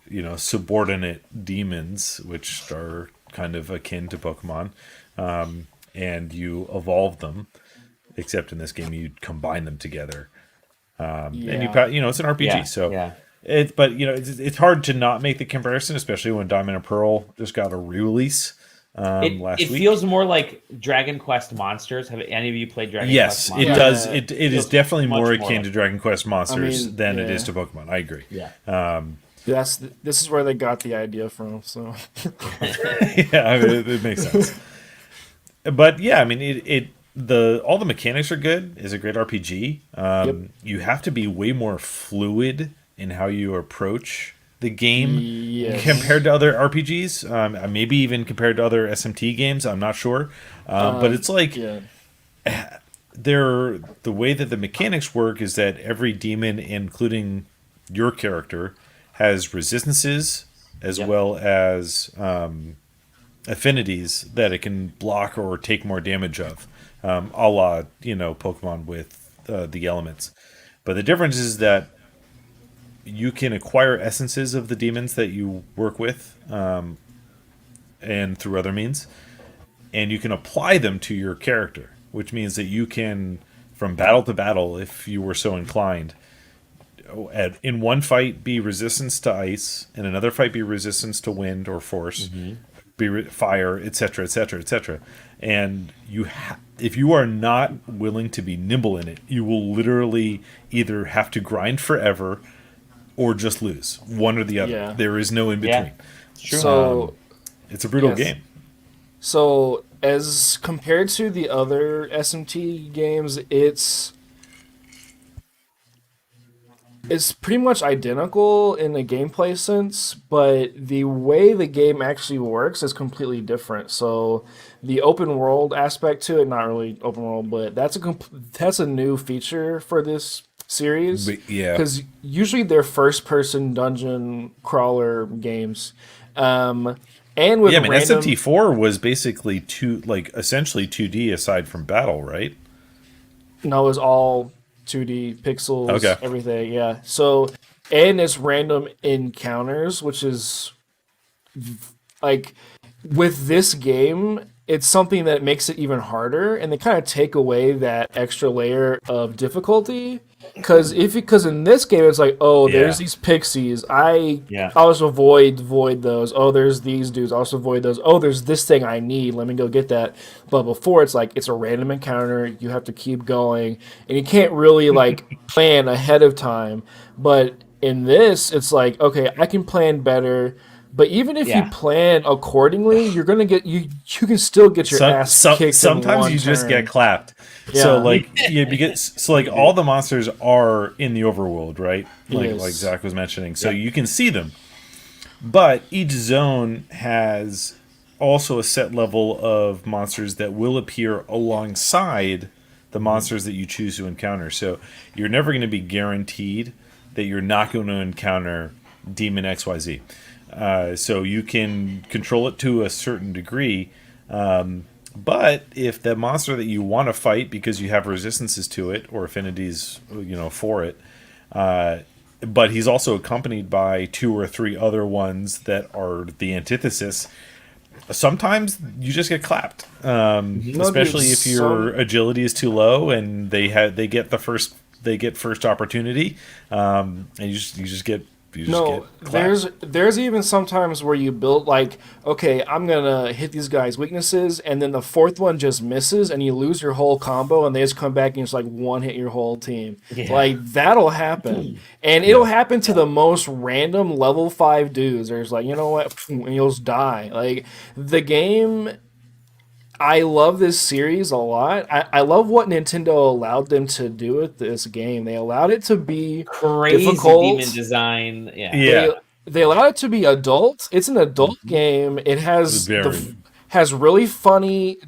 you know, subordinate demons, which are kind of akin to Pokemon, and you evolve them. Except in this game, you combine them together, and you know, it's an RPG. Yeah, So, yeah. but you know, it's hard to not make the comparison, especially when Diamond and Pearl just got a re-release last It week. feels more like Dragon Quest Monsters. Have any of you played Dragon Yes, Quest it Monsters? does. Yeah. It is Feels definitely much more more akin like- to Dragon Quest Monsters mean, than it yeah. is to Pokemon. I agree. Yeah. This is where they got the idea from. So Yeah, I mean, it makes sense. But yeah, I mean, all the mechanics are good. It's a great RPG. Yep. You have to be way more fluid in how you approach the game Yes. compared to other RPGs. Maybe even compared to other SMT games. I'm not sure. But it's like yeah, the way that the mechanics work is that every demon, including your character, has resistances as Yep. well as affinities that it can block or take more damage of, a la, you know, Pokemon with the elements. But the difference is that you can acquire essences of the demons that you work with, and through other means, and you can apply them to your character, which means that you can, from battle to battle, if you were so inclined, in one fight be resistance to ice, in another fight be resistance to wind or force, fire, etc., etc., etc. And if you are not willing to be nimble in it, you will literally either have to grind forever or just lose, one or the other. Yeah. There is no in between. Yeah. True. so It's a brutal Yes. game. So, as compared to the other SMT games, it's pretty much identical in the gameplay sense, but the way the game actually works is completely different. So, the open world aspect to it, not really open world, but that's a new feature for this series. But, yeah. Because usually they're first person dungeon crawler games. And with Yeah, I mean, random, SMT4 was basically essentially 2D aside from battle, right? No, it was all 2D pixels, Okay. everything. Yeah. So, and it's random encounters, which is like with this game, it's something that makes it even harder, and they kind of take away that extra layer of difficulty. Because in this game, it's like, oh, there's Yeah. these pixies. Yeah. I'll just avoid those. Oh, there's these dudes. I'll just avoid those. Oh, there's this thing I need. Let me go get that. But before, it's like it's a random encounter. You have to keep going, and you can't really like plan ahead of time. But in this, it's like, okay, I can plan better. But even if Yeah. you plan accordingly, you're gonna get you can still get your ass kicked. in Sometimes one you just turn. get clapped. Yeah. So like all the monsters are in the overworld, right? Yes. Like Zach was mentioning. So you can see them. But each zone has also a set level of monsters that will appear alongside the monsters that you choose to encounter. So you're never going to be guaranteed that you're not going to encounter demon XYZ. So you can control it to a certain degree. But if the monster that you want to fight because you have resistances to it or affinities, for it, but he's also accompanied by 2 or 3 other ones that are the antithesis, sometimes you just get clapped. Especially if your agility is too low and they get first opportunity, and you just get. There's even sometimes where you build like, okay, I'm gonna hit these guys' weaknesses, and then the 4th one just misses, and you lose your whole combo, and they just come back and just like one hit your whole team. Yeah. Like that'll happen, and it'll happen to the most random level 5 dudes. There's like, you know what, and you'll just die. Like the game. I love this series a lot. I love what Nintendo allowed them to do with this game. They allowed it to be crazy difficult. Demon design. Yeah. They allowed it to be adult. It's an adult game. It has has really funny.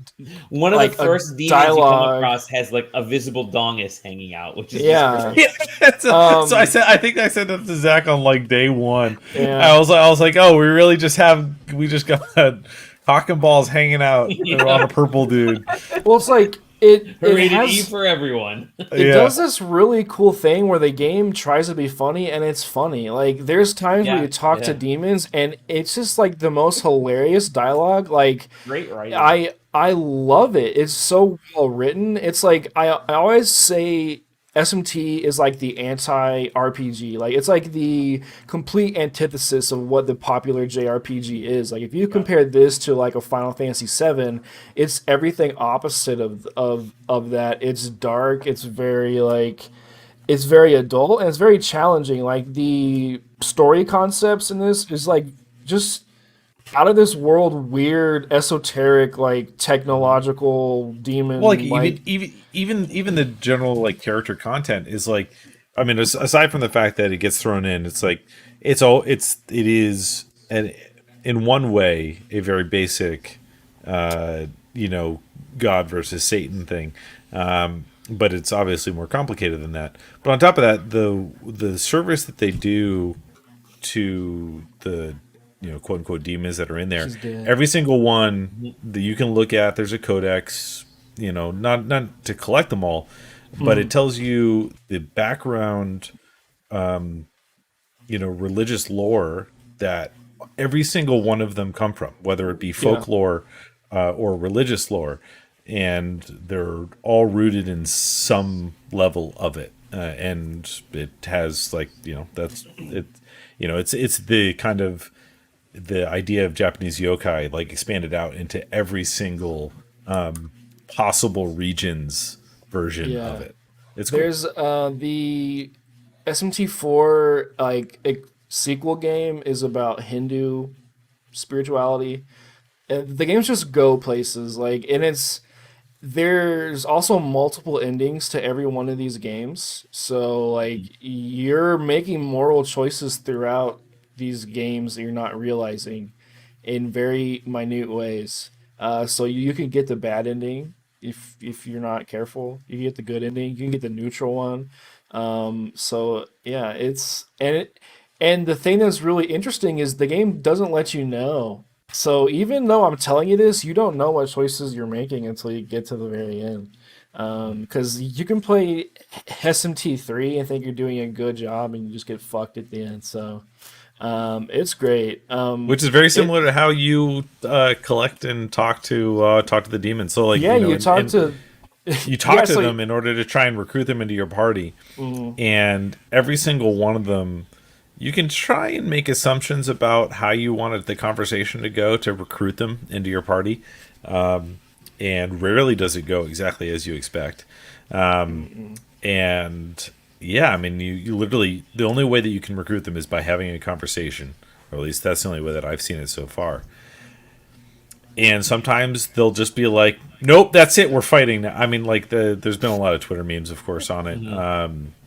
One of the first demons dialogue. You come across has like a visible dongus hanging out, which is so I think I said that to Zach on like day 1. Yeah. I was like, oh, we just got cock and balls hanging out on a purple dude. Well, it's like it rated E for everyone. It does this really cool thing where the game tries to be funny, and it's funny. Like there's times where you talk to demons, and it's just like the most hilarious dialogue. Like great writing. I love it. It's so well written. It's like I always say SMT is like the anti-RPG. Like it's like the complete antithesis of what the popular JRPG is. Like if you compare this to like a Final Fantasy VII, it's everything opposite of that. It's dark. It's very adult, and it's very challenging. Like the story concepts in this is like just out of this world, weird, esoteric, like technological demon. Well, like even the general like character content is like, I mean, aside from the fact that it gets thrown in, it's like it is in one way a very basic, God versus Satan thing, but it's obviously more complicated than that. But on top of that, the service that they do to the quote unquote demons that are in there. Every single one that you can look at, there's a codex, not to collect them all, but it tells you the background, religious lore that every single one of them come from, whether it be folklore or religious lore, and they're all rooted in some level of it. And it has like, that's it, it's the kind of the idea of Japanese yokai like expanded out into every single possible regions version of it. It's cool. There's the SMT4 like sequel game is about Hindu spirituality. The games just go places and there's also multiple endings to every one of these games. So like you're making moral choices throughout these games that you're not realizing in very minute ways. So you can get the bad ending if you're not careful. You can get the good ending. You can get the neutral one. So yeah, and the thing that's really interesting is the game doesn't let you know. So even though I'm telling you this, you don't know what choices you're making until you get to the very end. Because you can play SMT3 and think you're doing a good job, and you just get fucked at the end. So it's great. Which is very similar to how you collect and talk to the demons. So like you talk to them in order to try and recruit them into your party, and every single one of them, you can try and make assumptions about how you wanted the conversation to go to recruit them into your party, and rarely does it go exactly as you expect. And yeah, I mean, you literally, the only way that you can recruit them is by having a conversation, or at least that's the only way that I've seen it so far. And sometimes they'll just be like, nope, that's it, we're fighting now. I mean, like, there's been a lot of Twitter memes, of course, on it,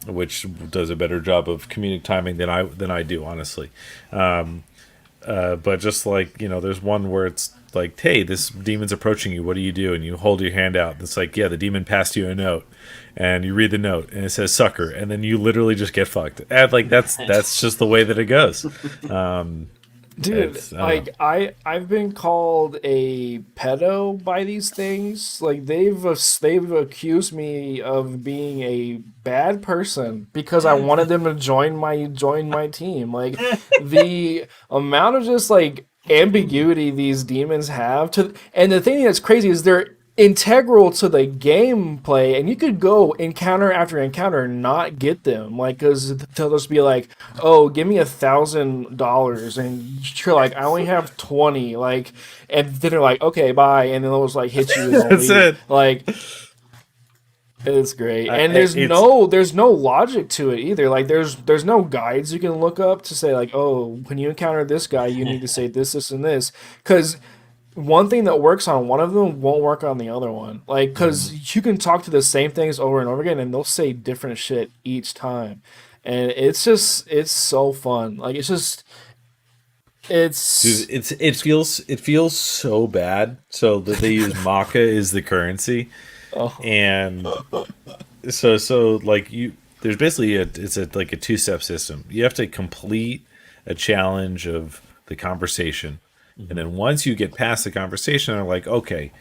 which does a better job of comedic timing than I do, honestly. But just like, there's one where it's like, hey, this demon's approaching you. What do you do? And you hold your hand out. It's like, yeah, the demon passed you a note, and you read the note, and it says sucker, and then you literally just get fucked. And like that's just the way that it goes. Dude, I've been called a pedo by these things. Like they've accused me of being a bad person because I wanted them to join my team. Like the amount of just like ambiguity these demons have and the thing that's crazy is they're integral to the gameplay, and you could go encounter after encounter and not get them, like, because they'll just be like, oh, give me $1,000, and you're like, I only have 20, like, and then they're like, okay, bye, and then they'll just like hit you and That's leave. it. Like, it's great, and there's no logic to it either. Like there's no guides you can look up to say like, oh, when you encounter this guy you need to say this and this, because one thing that works on one of them won't work on the other one. Like, because you can talk to the same things over and over again, and they'll say different shit each time, and it's so fun. Like, it feels so bad. So that they use maca as the currency, and so like there's basically it's a 2-step system. You have to complete a challenge of the conversation. And then once you get past the conversation, they're like, okay,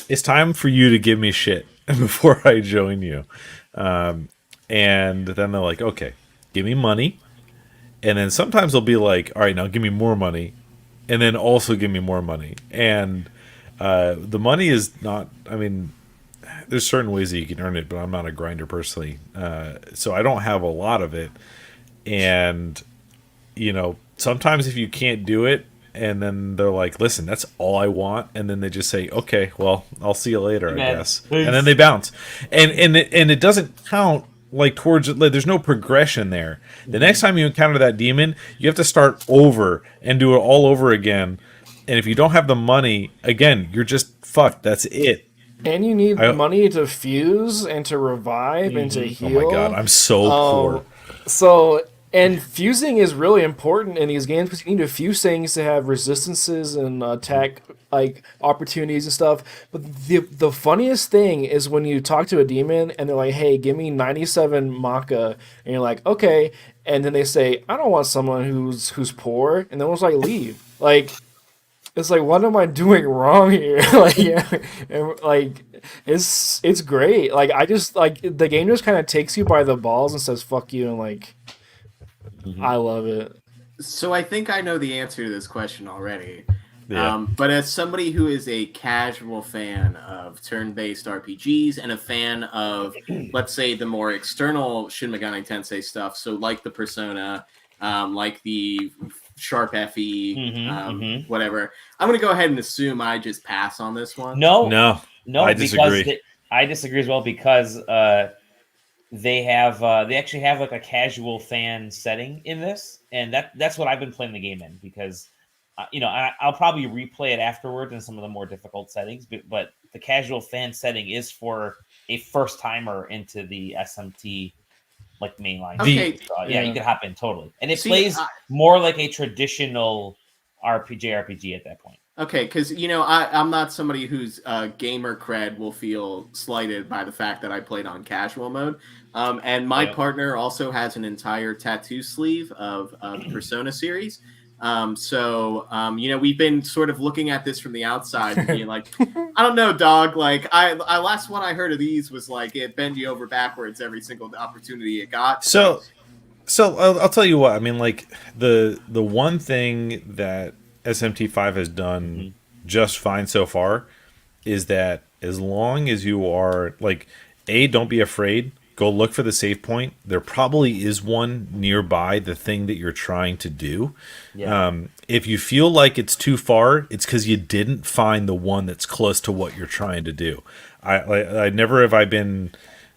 it's time for you to give me shit before I join you. And then they're like, okay, give me money. And then sometimes they'll be like, all right, now give me more money. And then also give me more money. And the money is not, I mean, there's certain ways that you can earn it, but I'm not a grinder personally. So I don't have a lot of it. And, sometimes if you can't do it, and then they're like, listen, that's all I want. And then they just say, okay, well, I'll see you later, I guess. And then they bounce. And it doesn't count like towards, like, there's no progression there. The next time you encounter that demon, you have to start over and do it all over again. And if you don't have the money, again, you're just fucked. That's it. And you need money to fuse and to revive and to heal. Oh my god, I'm so poor. And fusing is really important in these games because you need to fuse things to have resistances and attack like opportunities and stuff. But the funniest thing is when you talk to a demon and they're like, "Hey, give me 97 maca," and you're like, "Okay," and then they say, "I don't want someone who's poor," and then it's like, "Leave." Like, it's like, what am I doing wrong here? Like, yeah, and, like, it's great. Like, I just like the game just kind of takes you by the balls and says, "Fuck you," and like. I love it. So I think I know the answer to this question already. Yeah. But as somebody who is a casual fan of turn-based RPGs and a fan of, let's say, the more external Shin Megami Tensei stuff, so like the Persona, like the Sharp FE, whatever, I'm going to go ahead and assume I just pass on this one. No, I disagree. I disagree as well because they actually have like a casual fan setting in this, and that's what I've been playing the game in because I'll probably replay it afterwards in some of the more difficult settings, but the casual fan setting is for a first timer into the SMT like mainline. Okay. Yeah, you can hop in totally, and it plays more like a traditional RPG at that point. Okay, because I'm not somebody whose gamer cred will feel slighted by the fact that I played on casual mode, and my partner also has an entire tattoo sleeve of the Persona series. We've been sort of looking at this from the outside and being like, I don't know, dog. Like, I last one I heard of these was like it bend you over backwards every single opportunity it got. So I'll tell you what. I mean, like the one thing that SMT5 has done just fine so far is that as long as you are like, don't be afraid. Go look for the save point. There probably is one nearby the thing that you're trying to do. Yeah. If you feel like it's too far, it's because you didn't find the one that's close to what you're trying to do. I never have I been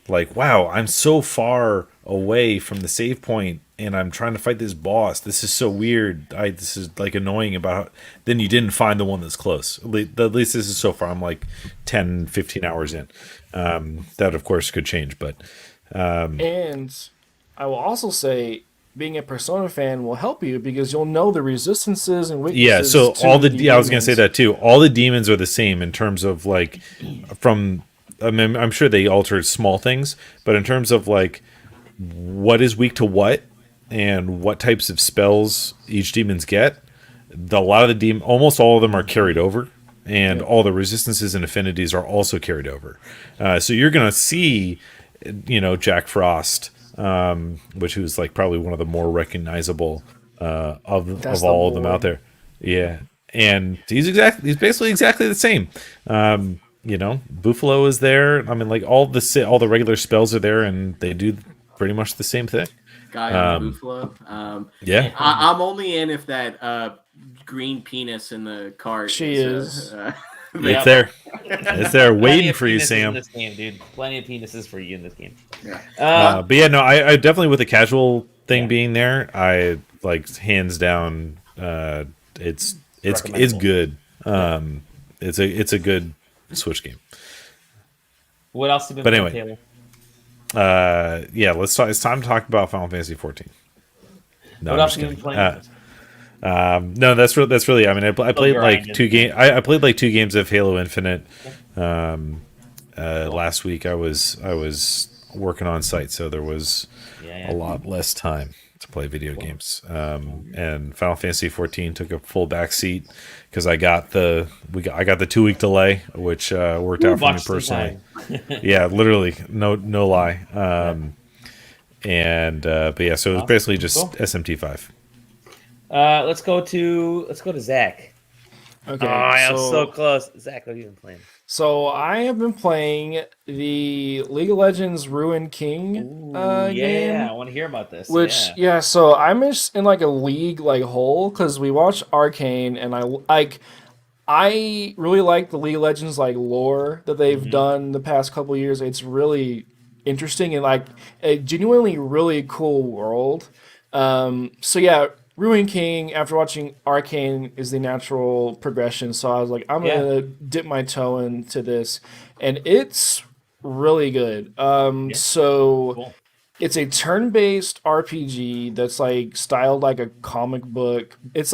like, wow, I'm so far away from the save point and I'm trying to fight this boss. This is so weird. This is like annoying about. Then you didn't find the one that's close. At least this is so far. I'm like 10, 15 hours in. That of course could change, but and I will also say being a Persona fan will help you because you'll know the resistances and weaknesses. Yeah, so to all the I was gonna demons. say that too. All the demons are the same in terms of like from. I mean, I'm sure they altered small things, but in terms of like what is weak to what and what types of spells each demons get, a lot of the almost all of them are carried over, and all the resistances and affinities are also carried over. So you're gonna see, Jack Frost, which was like probably one of the more recognizable of all of them out there. Yeah, and he's basically exactly the same. Buffalo is there. I mean, like all the regular spells are there, and they do pretty much the same thing. Guy on Buffalo. Yeah, I'm only in if that green penis in the cart. She is. It's there. It's there, waiting for you, Sam. In this game, dude. Plenty of penises for you in this game. Yeah. But yeah, no, I definitely with the casual thing being there, I like hands down. It's good. It's a good Switch game. What else have you been But playing, anyway, yeah, let's talk. It's time to talk about Final Fantasy 14. No, what I'm else just have you been kidding. playing? No, that's really. I mean, I played like grinding. 2 games. I played like 2 games of Halo Infinite. Last week I was working on site, so there was a lot less time to play video games. And Final Fantasy 14 took a full back seat because I got the 2-week delay, which worked out for me personally. Yeah, literally, no lie. But yeah, so it was basically just SMT5. Let's go to Zach. Okay, I am so close. Zach, what have you been playing? So I have been playing the League of Legends Ruined King game. I want to hear about this. So I'm just in like a league hole because we watched Arcane and I really like the League of Legends lore that they've done the past couple of years. It's really interesting and like a genuinely really cool world. So yeah, Ruined King, after watching Arcane, is the natural progression. So I was like, I'm going to dip my toe into this. And it's really good. So it's a turn-based RPG that's like styled like a comic book. It's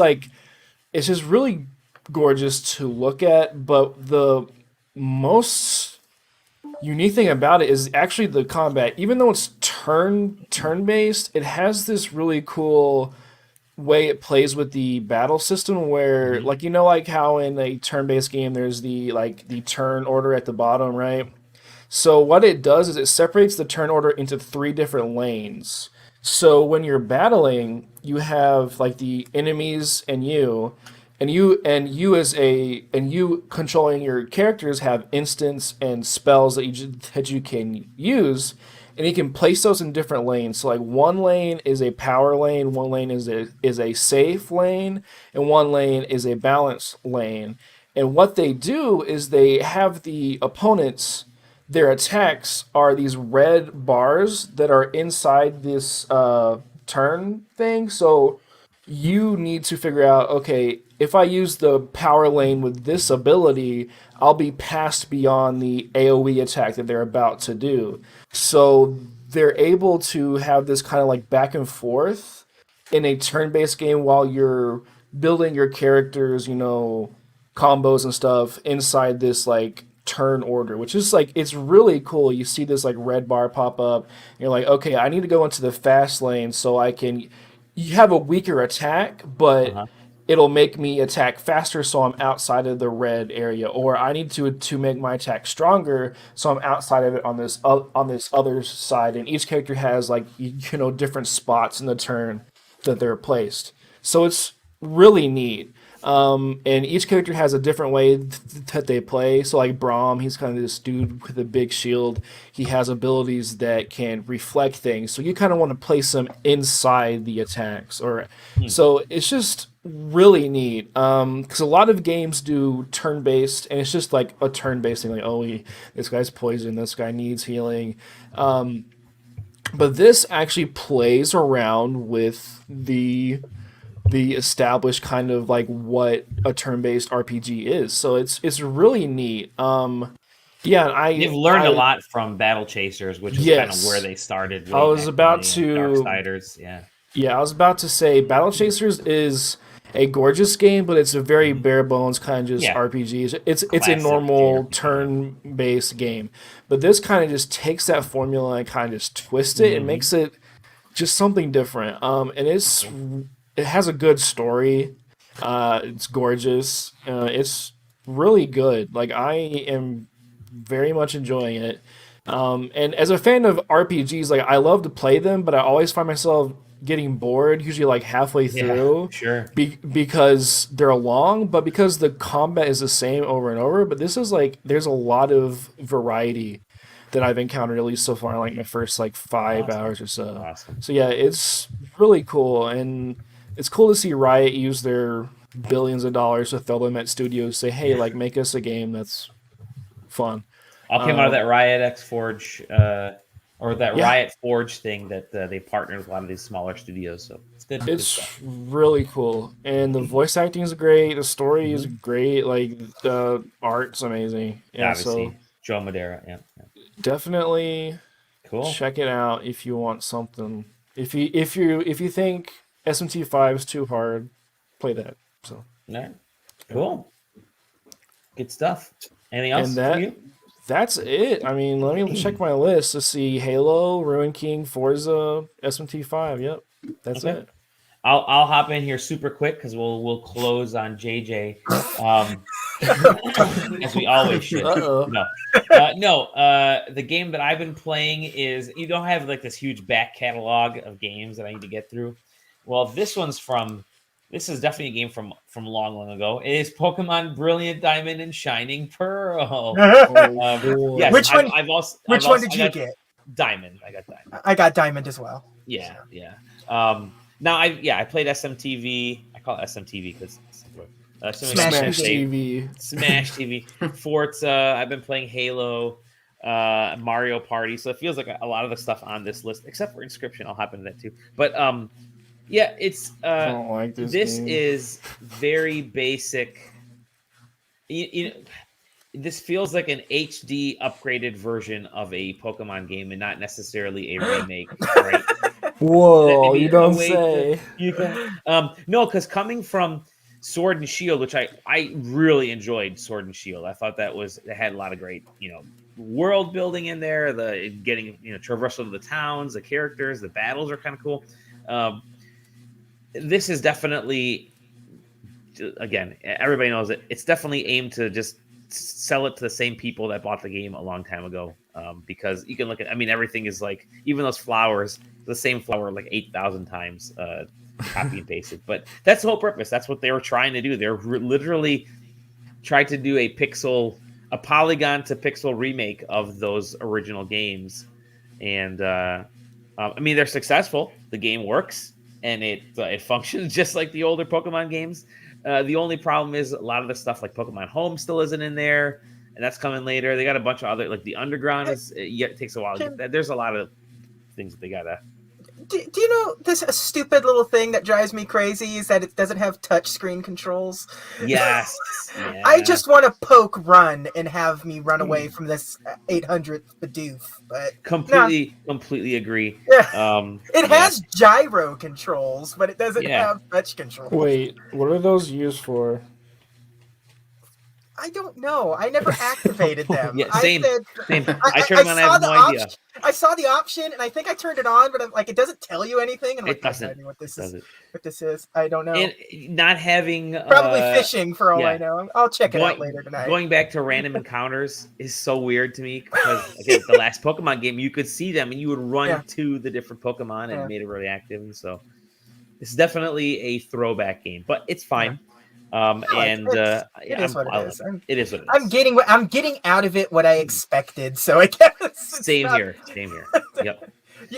just really gorgeous to look at. But the most unique thing about it is actually the combat. Even though it's turn-based, it has this really cool way it plays with the battle system where like how in a turn-based game there's the turn order at the bottom, right? So what it does is it separates the turn order into 3 different lanes. So when you're battling, you have like the enemies and you controlling your characters have instants and spells that you can use. And you can place those in different lanes. So like one lane is a power lane, one lane is a safe lane, and one lane is a balance lane. And what they do is they have the opponents, their attacks are these red bars that are inside this turn thing. So you need to figure out, okay, if I use the power lane with this ability, I'll be passed beyond the AoE attack that they're about to do. So they're able to have this kind of like back and forth in a turn-based game while you're building your characters, combos and stuff inside this like turn order, which is like, it's really cool. You see this like red bar pop up. And you're like, okay, I need to go into the fast lane so you have a weaker attack, but it'll make me attack faster so I'm outside of the red area, or I need to make my attack stronger so I'm outside of it on this other side. And each character has different spots in the turn that they're placed. So it's really neat. And each character has a different way that they play. So like Braum, he's kind of this dude with a big shield. He has abilities that can reflect things. So you kind of want to place them inside the attacks. So it's just really neat. Because a lot of games do turn-based, and it's just like a turn-based thing. Like, this guy's poisoned, this guy needs healing. But this actually plays around with the established kind of like what a turn-based RPG is. So it's really neat. You've learned a lot from Battle Chasers, which is kind of where they started. I was about to. Darksiders, yeah. Yeah, I was about to say Battle Chasers is a gorgeous game, but it's a very bare bones kind of just Yeah. RPG. It's a Classic normal JRPG. turn based game, but this kind of just takes that formula and kind of just twists it and makes it just something different. And it has a good story. It's gorgeous. It's really good. Like I am very much enjoying it. And as a fan of RPGs, like I love to play them, but I always find myself getting bored, usually like halfway through, Sure. because they're long, but because the combat is the same over and over. But this is like there's a lot of variety that I've encountered at least so far in like my first like 5 hours or so. Awesome. So yeah, it's really cool, and it's cool to see Riot use their billions of dollars to throw them at studios, say, hey, like make us a game that's fun. All came out of that Riot X Forge, or that Yeah. Riot Forge thing that they partnered with a lot of these smaller studios. So it's good. good It's stuff. really cool, and the voice acting is great. The story is great. Like the art's amazing. Yeah, Obviously, so Joe Madera. Yeah. definitely Cool. check it out if you want something. If you think SMT5 is too hard, play that. So All right. Cool. Good stuff. Anything else and for you? that's it. I mean, let me check my list to see Halo, Ruin King, Forza, SMT5. Yep, that's Okay. it. I'll hop in here super quick because we'll close on JJ, as we always should. Uh-oh. No. The game that I've been playing is you don't have like this huge back catalog of games that I need to get through. Well, this is definitely a game from long ago. It is Pokemon Brilliant Diamond and Shining Pearl. Yes, Which one? Which one did you get? Diamond. I got Diamond. I got Diamond as well. Yeah. Now I played SMTV. I call it SMTV because Smash TV. Smash TV. Forza. I've been playing Halo, Mario Party. So it feels like a lot of the stuff on this list, except for Inscription, I'll hop into that too. But yeah, it's I don't like this game. is very basic. This feels like an HD upgraded version of a Pokemon game and not necessarily a remake, right? Whoa, Maybe you a don't way say. No, because coming from Sword and Shield, which I really enjoyed Sword and Shield. I thought it had a lot of great, world building in there, the getting, traversal of the towns, the characters, the battles are kind of cool. This is definitely, again, everybody knows it. It's definitely aimed to just sell it to the same people that bought the game a long time ago. Because you can look at, everything is like, even those flowers, the same flower like 8,000 times copy and pasted. But that's the whole purpose. That's what they were trying to do. They're literally trying to do a polygon to pixel remake of those original games. And they're successful. The game works and it functions just like the older Pokemon games. The only problem is a lot of the stuff like Pokemon Home still isn't in there, and that's coming later. They got a bunch of other, like the Underground it takes a while to get that. There's a lot of things that they gotta. Do you know this a stupid little thing that drives me crazy is that it doesn't have touch screen controls? Yes. Yeah. I just want to poke run and have me run away from this 800th Bidoof, but completely agree. Yeah. It has gyro controls, but it doesn't have touch controls. Wait, what are those used for? I don't know. I never activated them. Yeah, same. I turned them on. I have no idea. I saw the option, and I think I turned it on, but I'm like, it doesn't tell you anything. And I'm it doesn't. I know what this is. I don't know. And not having probably fishing for all I know. I'll check it out later tonight. Going back to random encounters is so weird to me because again, the last Pokemon game, you could see them and you would run to the different Pokemon and it made it really active. And so it's definitely a throwback game, but it's fine. It is what it is. It is what it is. I'm getting out of it what I expected, so I guess same here. Yep.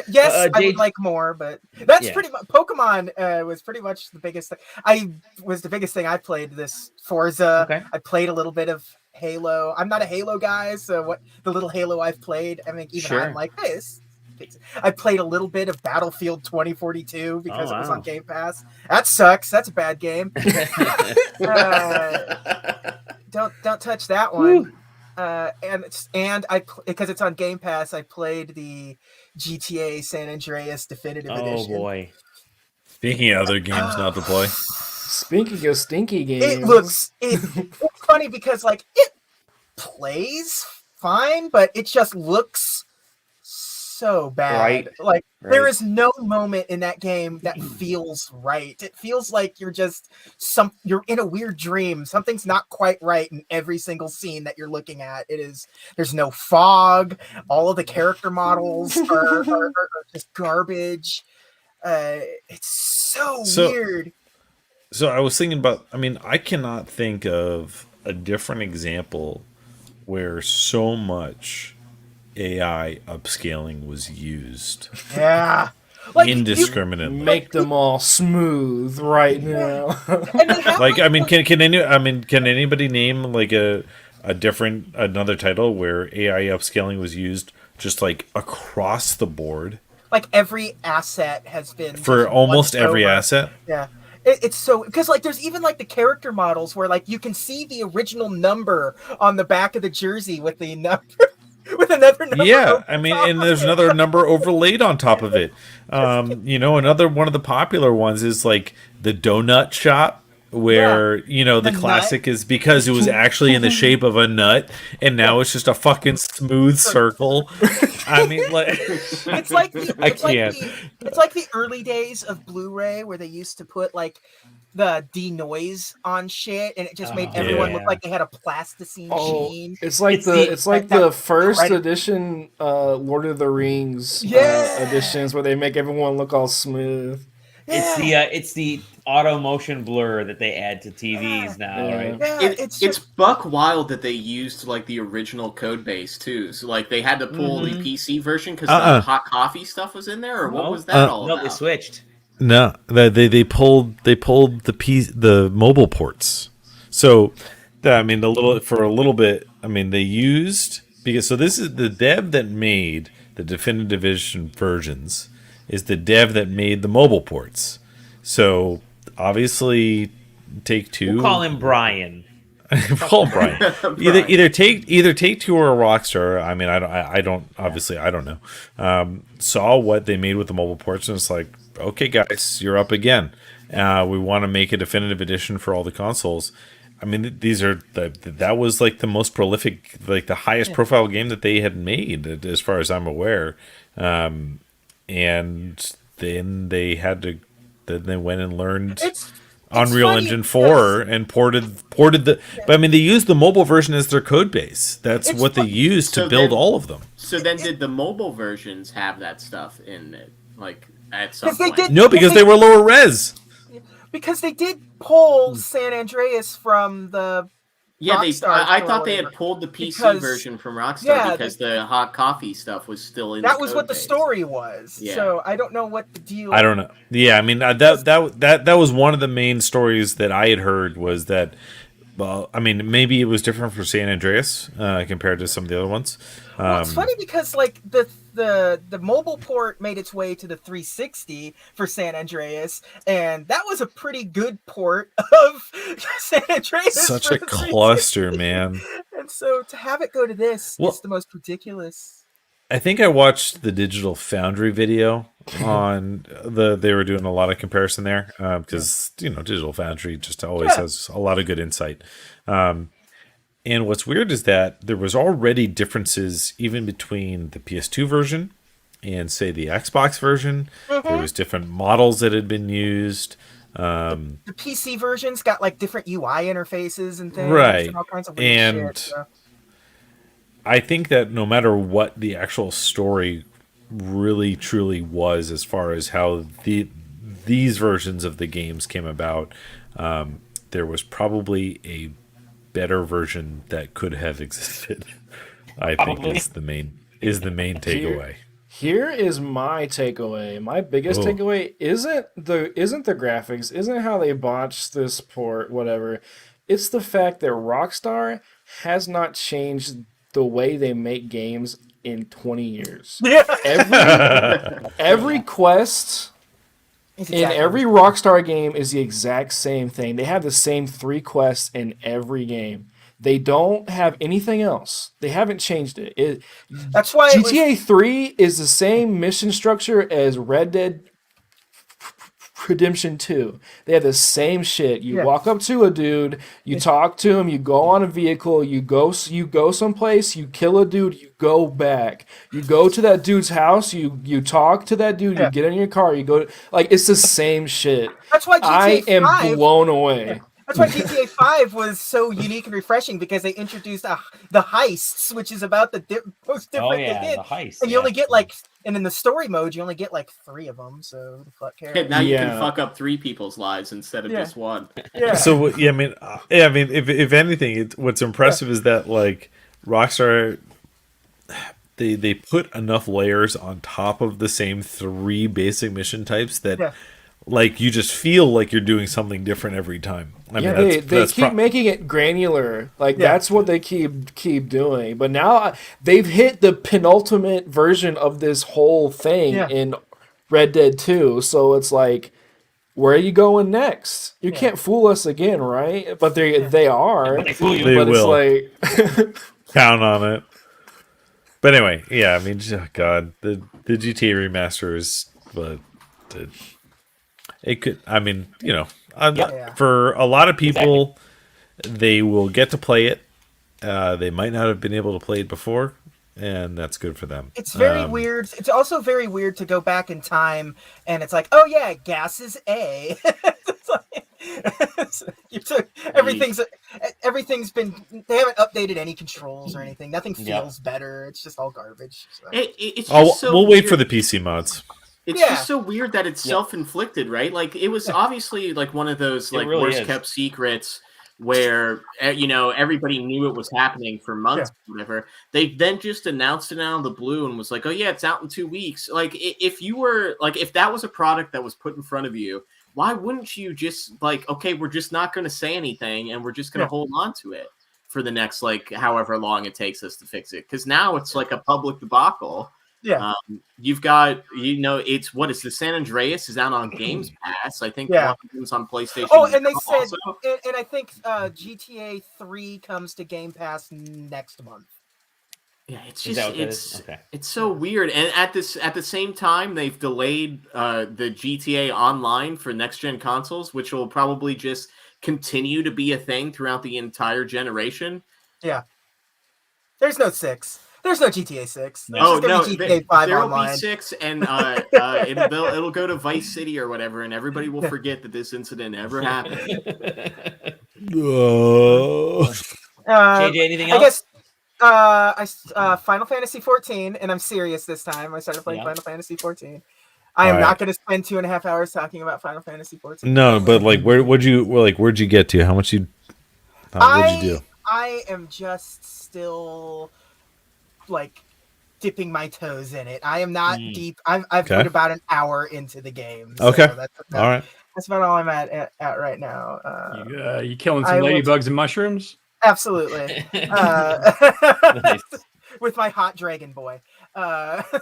Yes, I would like more, but that's pretty much Pokemon was pretty much the biggest thing. The biggest thing I played this Forza. Okay. I played a little bit of Halo. I'm not a Halo guy, so what the little Halo I've played, I'm like this. I played a little bit of Battlefield 2042 because it was on Game Pass. That sucks. That's a bad game. Don't touch that one. And because it's on Game Pass, I played the GTA San Andreas Definitive Edition. Oh boy. Speaking of other games not to play. Speaking of stinky games, it's funny because like it plays fine, but it just looks so bad. Right. Like Right. there is no moment in that game that feels right. It feels like you're in a weird dream. Something's not quite right in every single scene that you're looking at. There's no fog. All of the character models are just garbage. It's so weird. So I was thinking about, I mean, I cannot think of a different example where so much AI upscaling was used Yeah. Like, indiscriminately. make them all smooth right now. Like, I mean, can anybody name like another title where AI upscaling was used just like across the board? Like every asset has been For almost every over. asset? Yeah. It's so because like there's even like the character models where like you can see the original number on the back of the jersey with the number with another number. Yeah, I mean, and there's another number overlaid on top of it. Another one of the popular ones is like the donut shop, where the classic is because it was actually in the shape of a nut, and now it's just a fucking smooth circle. I mean, like, it's like the early days of Blu-ray where they used to put like the denoise on shit, and it just made everyone look like they had a plasticine sheen. It's like the first edition Lord of the Rings editions where they make everyone look all smooth. Yeah. It's the auto motion blur that they add to TVs now, right? Yeah, it's buck wild that they used like the original code base too. So like they had to pull the PC version because the hot coffee stuff was in there, or what was that all about? No, they switched. No, they pulled the mobile ports. So, I mean, for a little bit. I mean, they used this is the dev that made the definitive edition versions is the dev that made the mobile ports. So obviously, Take-Two. We'll call him Brian. Call Brian. Either Take-Two or Rockstar. I mean, I don't know. Saw what they made with the mobile ports, and it's like, okay, guys, you're up again. We want to make a definitive edition for all the consoles. I mean, that was like the most prolific, like the highest profile game that they had made, as far as I'm aware. And then they had to. Then they went and learned Unreal Engine 4 and ported the. But I mean, they used the mobile version as their code base. That's what they used to build all of them. So then, did the mobile versions have that stuff in it? Like at some point? No, because they were lower res. Because they did pull San Andreas from the. Yeah, I thought they had pulled the PC version from Rockstar because the hot coffee stuff was still in. That was what the story was. Yeah. So I don't know what the deal. I don't know. Yeah, I mean that was one of the main stories that I had heard was that. Well, I mean, maybe it was different for San Andreas compared to some of the other ones. Well, it's funny because like the mobile port made its way to the 360 for San Andreas, and that was a pretty good port of San Andreas. Such a cluster, man. And so to have it go to this is the most ridiculous. I think I watched the Digital Foundry video on they were doing a lot of comparison there because Digital Foundry just always has a lot of good insight. And what's weird is that there was already differences even between the PS2 version and say the Xbox version. There was different models that had been used. The PC versions got like different UI interfaces and things, right? And all kinds of weird shit. So. I think that no matter what the actual story really truly was, as far as how these versions of the games came about, there was probably a better version that could have existed. I think is the main takeaway. Here is my takeaway. My biggest takeaway isn't the graphics, isn't how they botched this port, whatever. It's the fact that Rockstar has not changed the way they make games in 20 years. Every quest in every Rockstar game is the exact same thing. They have the same 3 quests in every game. They don't have anything else. They haven't changed it. That's why GTA 3 is the same mission structure as Red Dead Redemption 2. They have the same shit. You Yeah. walk up to a dude, you talk to him, you go on a vehicle, you go someplace, you kill a dude, you go back. You go to that dude's house, you talk to that dude, you Yeah. get in your car, you go like it's the same shit. That's why I GTA am 5 blown away. That's why GTA 5 was so unique and refreshing, because they introduced the heists, which is about the most different they did. The heist. And you only get and in the story mode, you only get 3 of them. So who the fuck cares? Now you can fuck up 3 people's lives instead of just one. Yeah. So I mean, if anything, what's impressive is that like Rockstar, they put enough layers on top of the same 3 basic mission types that like you just feel like you're doing something different every time. I mean, they keep making it granular. Like that's what they keep doing. But now they've hit the penultimate version of this whole thing in Red Dead 2. So it's like, where are you going next? You can't fool us again, right? But they are. They will. It's like count on it. But anyway, I mean, God, the GTA remaster is, but it could. I mean, for a lot of people, they will get to play it. They might not have been able to play it before, and that's good for them. It's very weird. It's also very weird to go back in time, and it's like, oh yeah, gas is A. Everything's been. They haven't updated any controls or anything. Nothing feels better. It's just all garbage. So. It's just we'll wait for the PC mods. It's just so weird that it's self-inflicted, right? Like it was obviously like one of those like really worst kept secrets where everybody knew it was happening for months or whatever. They then just announced it out of the blue and was like, "Oh yeah, it's out in 2 weeks." Like if you were like if that was a product that was put in front of you, why wouldn't you just like, okay, we're just not going to say anything and we're just going to hold on to it for the next like however long it takes us to fix it? Because now it's like a public debacle. Yeah, you've got it's the San Andreas is out on Games Pass. I think one of them's on PlayStation. Oh, and they said, and I think GTA 3 comes to Game Pass next month. Yeah, it's just it's so weird. And at the same time, they've delayed the GTA Online for next gen consoles, which will probably just continue to be a thing throughout the entire generation. Yeah, there's no 6. There's no GTA 6. No, GTA 5 there will online. be 6, and it'll go to Vice City or whatever, and everybody will forget that this incident ever happened. JJ, anything else? I guess Final Fantasy 14, and I'm serious this time. I started playing Final Fantasy 14. I am not going to spend 2.5 hours talking about Final Fantasy 14. No, but like, where'd you get to? What'd you do? I am just still like dipping my toes in it. I am not deep. I've put about an hour into the game. So okay. That's all right. That's about all I'm at right now. You killing some ladybugs and mushrooms? Absolutely. With my hot dragon boy. That's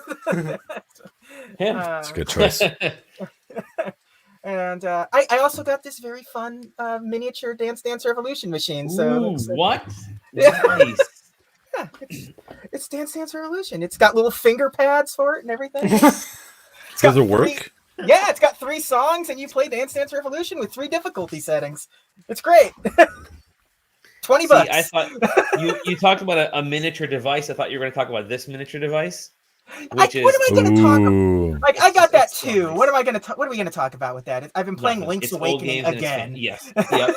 a good choice. And I also got this very fun miniature Dance Dance Revolution machine. So what? Nice. Yeah, it's Dance Dance Revolution. It's got little finger pads for it and everything. Does it work? It's got 3 songs, and you play Dance Dance Revolution with 3 difficulty settings. It's great. $20. I thought you talked about a miniature device. I thought you were going to talk about this miniature device. What am I going to talk about? Like, I got that too. Nice. What are we going to talk about with that? I've been playing Link's Awakening again. Yes. Yep.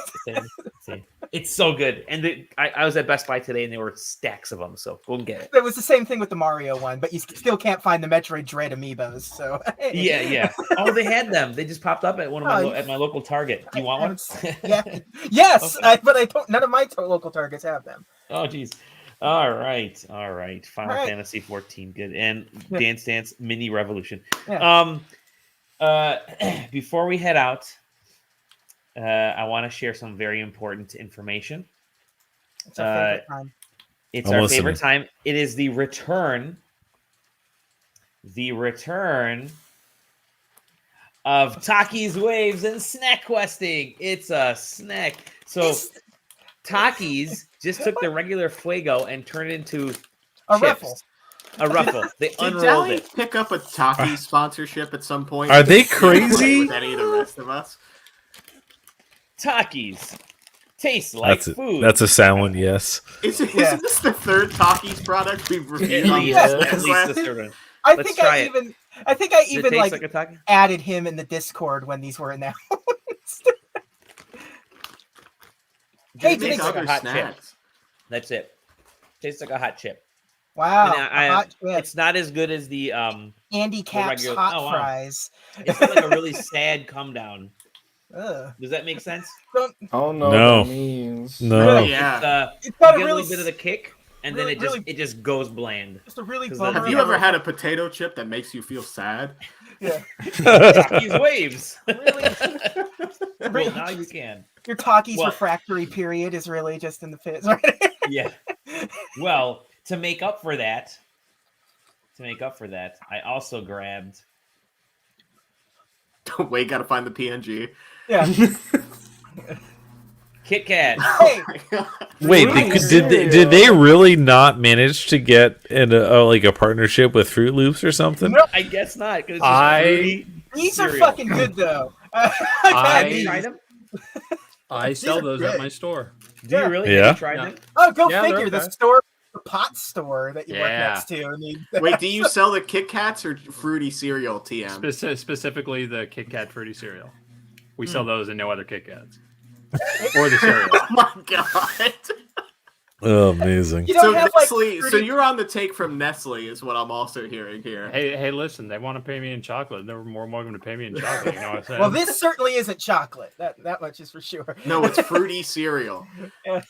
Same. It's so good. And I was at Best Buy today, and there were stacks of them. So go and get it. It was the same thing with the Mario one, but you still can't find the Metroid Dread amiibos. So yeah. Oh, they had them. They just popped up at at my local Target. Do you want one? Yeah. Yes, okay. but I don't. None of my local Targets have them. Oh, geez. All right. Final Fantasy 14, good, and Dance Dance Mini Revolution. Yeah. Before we head out, I want to share some very important information. It's our favorite time. It's our favorite time. It is the return of Taki's Waves and Snack Questing. It's a snack. So Taki's just took the regular Fuego and turned it into a chips. Ruffle. a ruffle. They Did unrolled Dally it. pick up a Taki sponsorship at some point? Are they Can't play crazy? with any of the rest of us? Takis taste like food. That's a sound one, yes. Isn't this the third Takis product we've reviewed At on least, this at least podcast? the third one. I Let's think try I it. even Does it taste like like a taki? added him in the Discord when these were announced. Hey, It did tastes it- like a Other hot chip. snacks. That's it. Tastes like a hot chip. Wow, And a hot chip. it's not as good as the Andy Cap's regular- hot oh, wow. fries. It's like a really sad come down. Ugh. Does that make sense? I don't know No. what that means. No. Yeah. It's You got a get a really little bit of the kick, and really- then it just goes bland. just a really 'Cause bummer. Have you ever had a potato chip that makes you feel sad? Yeah. These waves. Really? Well, now you can. Your Taki's Well- refractory period is really just in the pits, right? Yeah. Well, to make up for that, I also grabbed. Wait, gotta find the PNG. Yeah. Kit Kat. Hey, Wait, Fruity did they really not manage to get in a partnership with Fruit Loops or something? No. I guess not. Because these are fucking good though. Have you I- tried them? I sell are those good. at my store. Do you really? Yeah. Have you tried Yeah. them? Oh, go Yeah, they're figure. The okay. store, the pot store that you work Yeah. next to. And you, Wait, do you sell the Kit Kats or fruity cereal, TM? Specifically the Kit Kat fruity cereal. We sell those and no other Kit Kats. Or the cereal. Oh my god. Oh, amazing. You don't So have like Nestle, so fruity- you're on the take from Nestle is what I'm also hearing here. Hey, listen, they want to pay me in chocolate. They're more welcome to pay me in chocolate. You know what I'm saying? Well, this certainly isn't chocolate. That much is for sure. No, it's fruity cereal.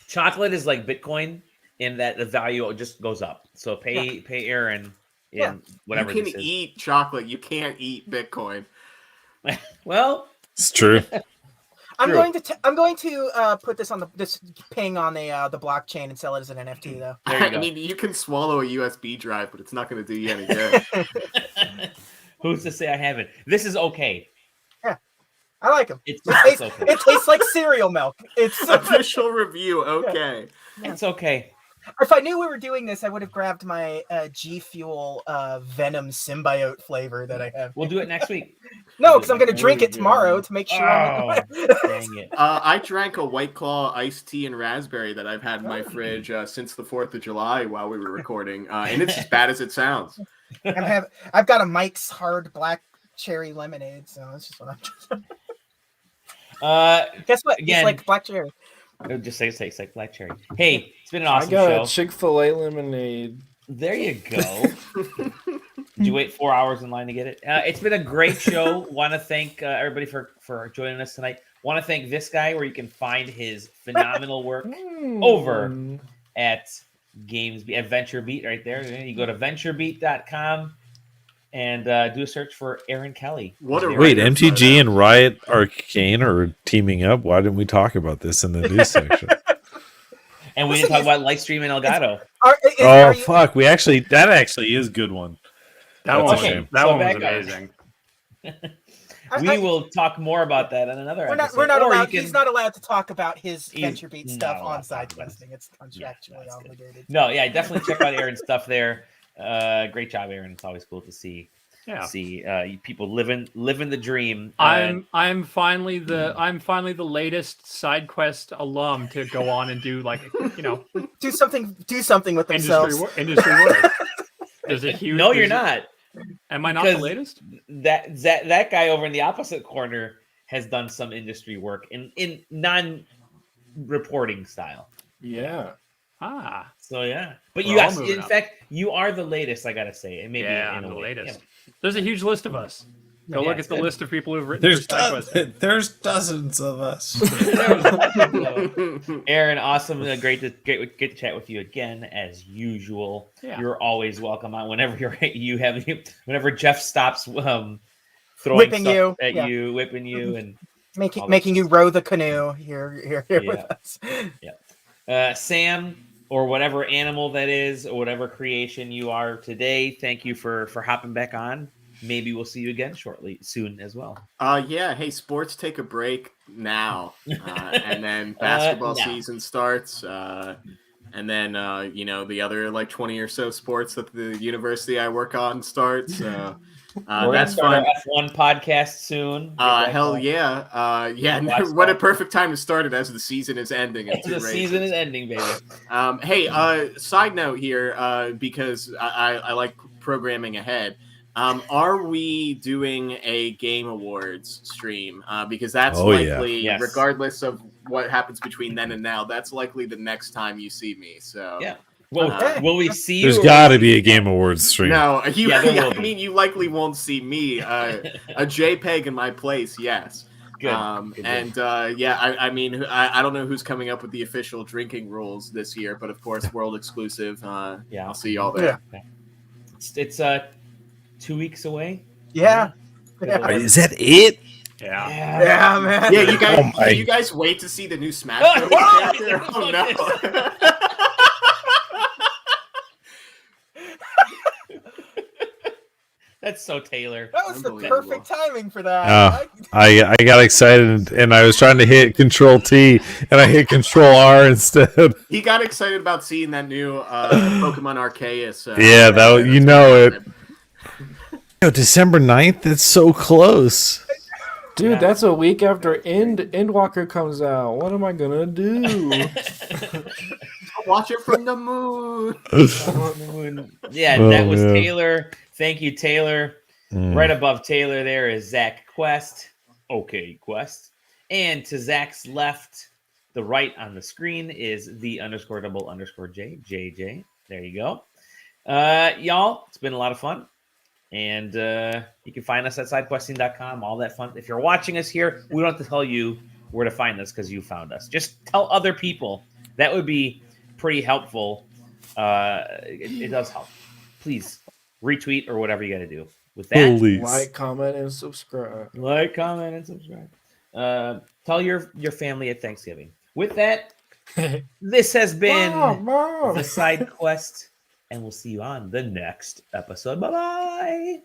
Chocolate is like Bitcoin in that the value just goes up. So pay Aaron in Yeah. whatever you this can is. eat chocolate. You can't eat Bitcoin. Well, It's true. I'm True. going to put this on this ping on the blockchain and sell it as an NFT though. There you I go. mean, you can swallow a USB drive, but it's not going to do you any good. who's to say I haven't? This is okay. I like them. It's It okay. tastes like cereal milk. It's Official review. Okay. It's okay. if I knew we were doing this, I would have grabbed my G Fuel Venom symbiote flavor that I have. We'll do it next week. No, because I'm going to drink it tomorrow to make sure. Oh, I'm dang it. I drank a White Claw iced tea and raspberry that I've had in my fridge since the 4th of July while we were recording, and it's as bad as it sounds. I've got a Mike's Hard Black Cherry Lemonade, so that's just what I'm. Guess what? Again- It's like black cherry. Just say it's like black cherry. Hey, it's been an I awesome got show. a Chick-fil-A lemonade. There you go. Did you wait 4 hours in line to get it? It's been a great show. Want to thank everybody for joining us tonight. Want to thank this guy where you can find his phenomenal work over at Venture Beat right there. You go to venturebeat.com and do a search for Aaron Kelly. What a Wait, writer MTG photo. and Riot Arcane are teaming up. Why didn't we talk about this in the news section? And we didn't talk about Lightstream and Elgato. Oh fuck! That actually is a good one. That That's one, a shame. that So one was back up. amazing. We will talk more about that on another We're not. episode. We're not Or you allowed. can- He's not allowed to talk about his He's Venture Beat stuff not allowed on to talk about SideQuesting. It's contractually that's good. obligated. No, yeah, definitely check out Aaron's stuff there. Great job, Aaron. It's always cool to see Yeah. you people living the dream. I'm finally the latest SideQuest alum to go on and do Do something with themselves. industry work. There's a huge. No, you're not. Am I not the because- latest? That guy over in the opposite corner has done some industry work in non-reporting style. Yeah. Ah, So yeah, but We're you all guys, moving in up. fact, you are the latest. I gotta say, and maybe yeah, in I'm a the way, latest. yeah. There's a huge list of us. Go Yeah, look it's at the good. list of people who've written for SideQuest. There's dozens of us. Aaron, awesome, great to chat with you again as usual. Yeah. You're always welcome on whenever whenever Jeff stops throwing Whipping stuff you, at yeah. you, whipping you, and Making you row the canoe here with Yeah. us. Sam or whatever animal that is or whatever creation you are today. Thank you for hopping back on. Maybe we'll see you again soon as well. Yeah. Hey, sports take a break now, and then basketball no. season starts. And then, the other like 20 or so sports that the university I work on starts. So that's fun. Our F1 podcast soon. Hell yeah. What a perfect time to start it as the season is ending. The season is ending, baby. Hey, side note here, because I like programming ahead. Are we doing a Game Awards stream? Because that's likely, Yes. regardless of what happens between then and now, that's likely the next time you see me. So yeah. Well, will we see you? There's got to be a Game Awards stream. No, I mean, you likely won't see me. A JPEG in my place, yes. Good. I don't know who's coming up with the official drinking rules this year, but of course, world exclusive. I'll see y'all there. Yeah. It's 2 weeks away. Yeah. Is that it? Yeah, man. Yeah, you guys. Oh my- You guys wait to see the new Smash Bros. character? Oh no. That's so Taylor. That was the Unbelievable. perfect timing for that. I got excited and I was trying to hit Control T and I hit Control R instead. He got excited about seeing that new Pokemon Arceus. Yeah, it. Yo, December 9th? That's so close. Dude, that's a week after Endwalker comes out. What am I gonna do? Watch it from the moon. Yeah, Oh, that was man. Taylor. Thank you, Taylor. Right above Taylor there is Zach Quest. Okay, Quest. And to Zach's left, the right on the screen is the _double_J, JJ. There you go. Y'all, it's been a lot of fun. And you can find us at sidequesting.com, all that fun. If you're watching us here, we don't have to tell you where to find us because you found us. Just tell other people. That would be pretty helpful. It does help. Please retweet or whatever you got to do. With that, Please. Like, comment, and subscribe. like, comment, and subscribe. Tell your family at Thanksgiving. With that, this has been Mom. the Side Quest, and we'll see you on the next episode. Bye-bye.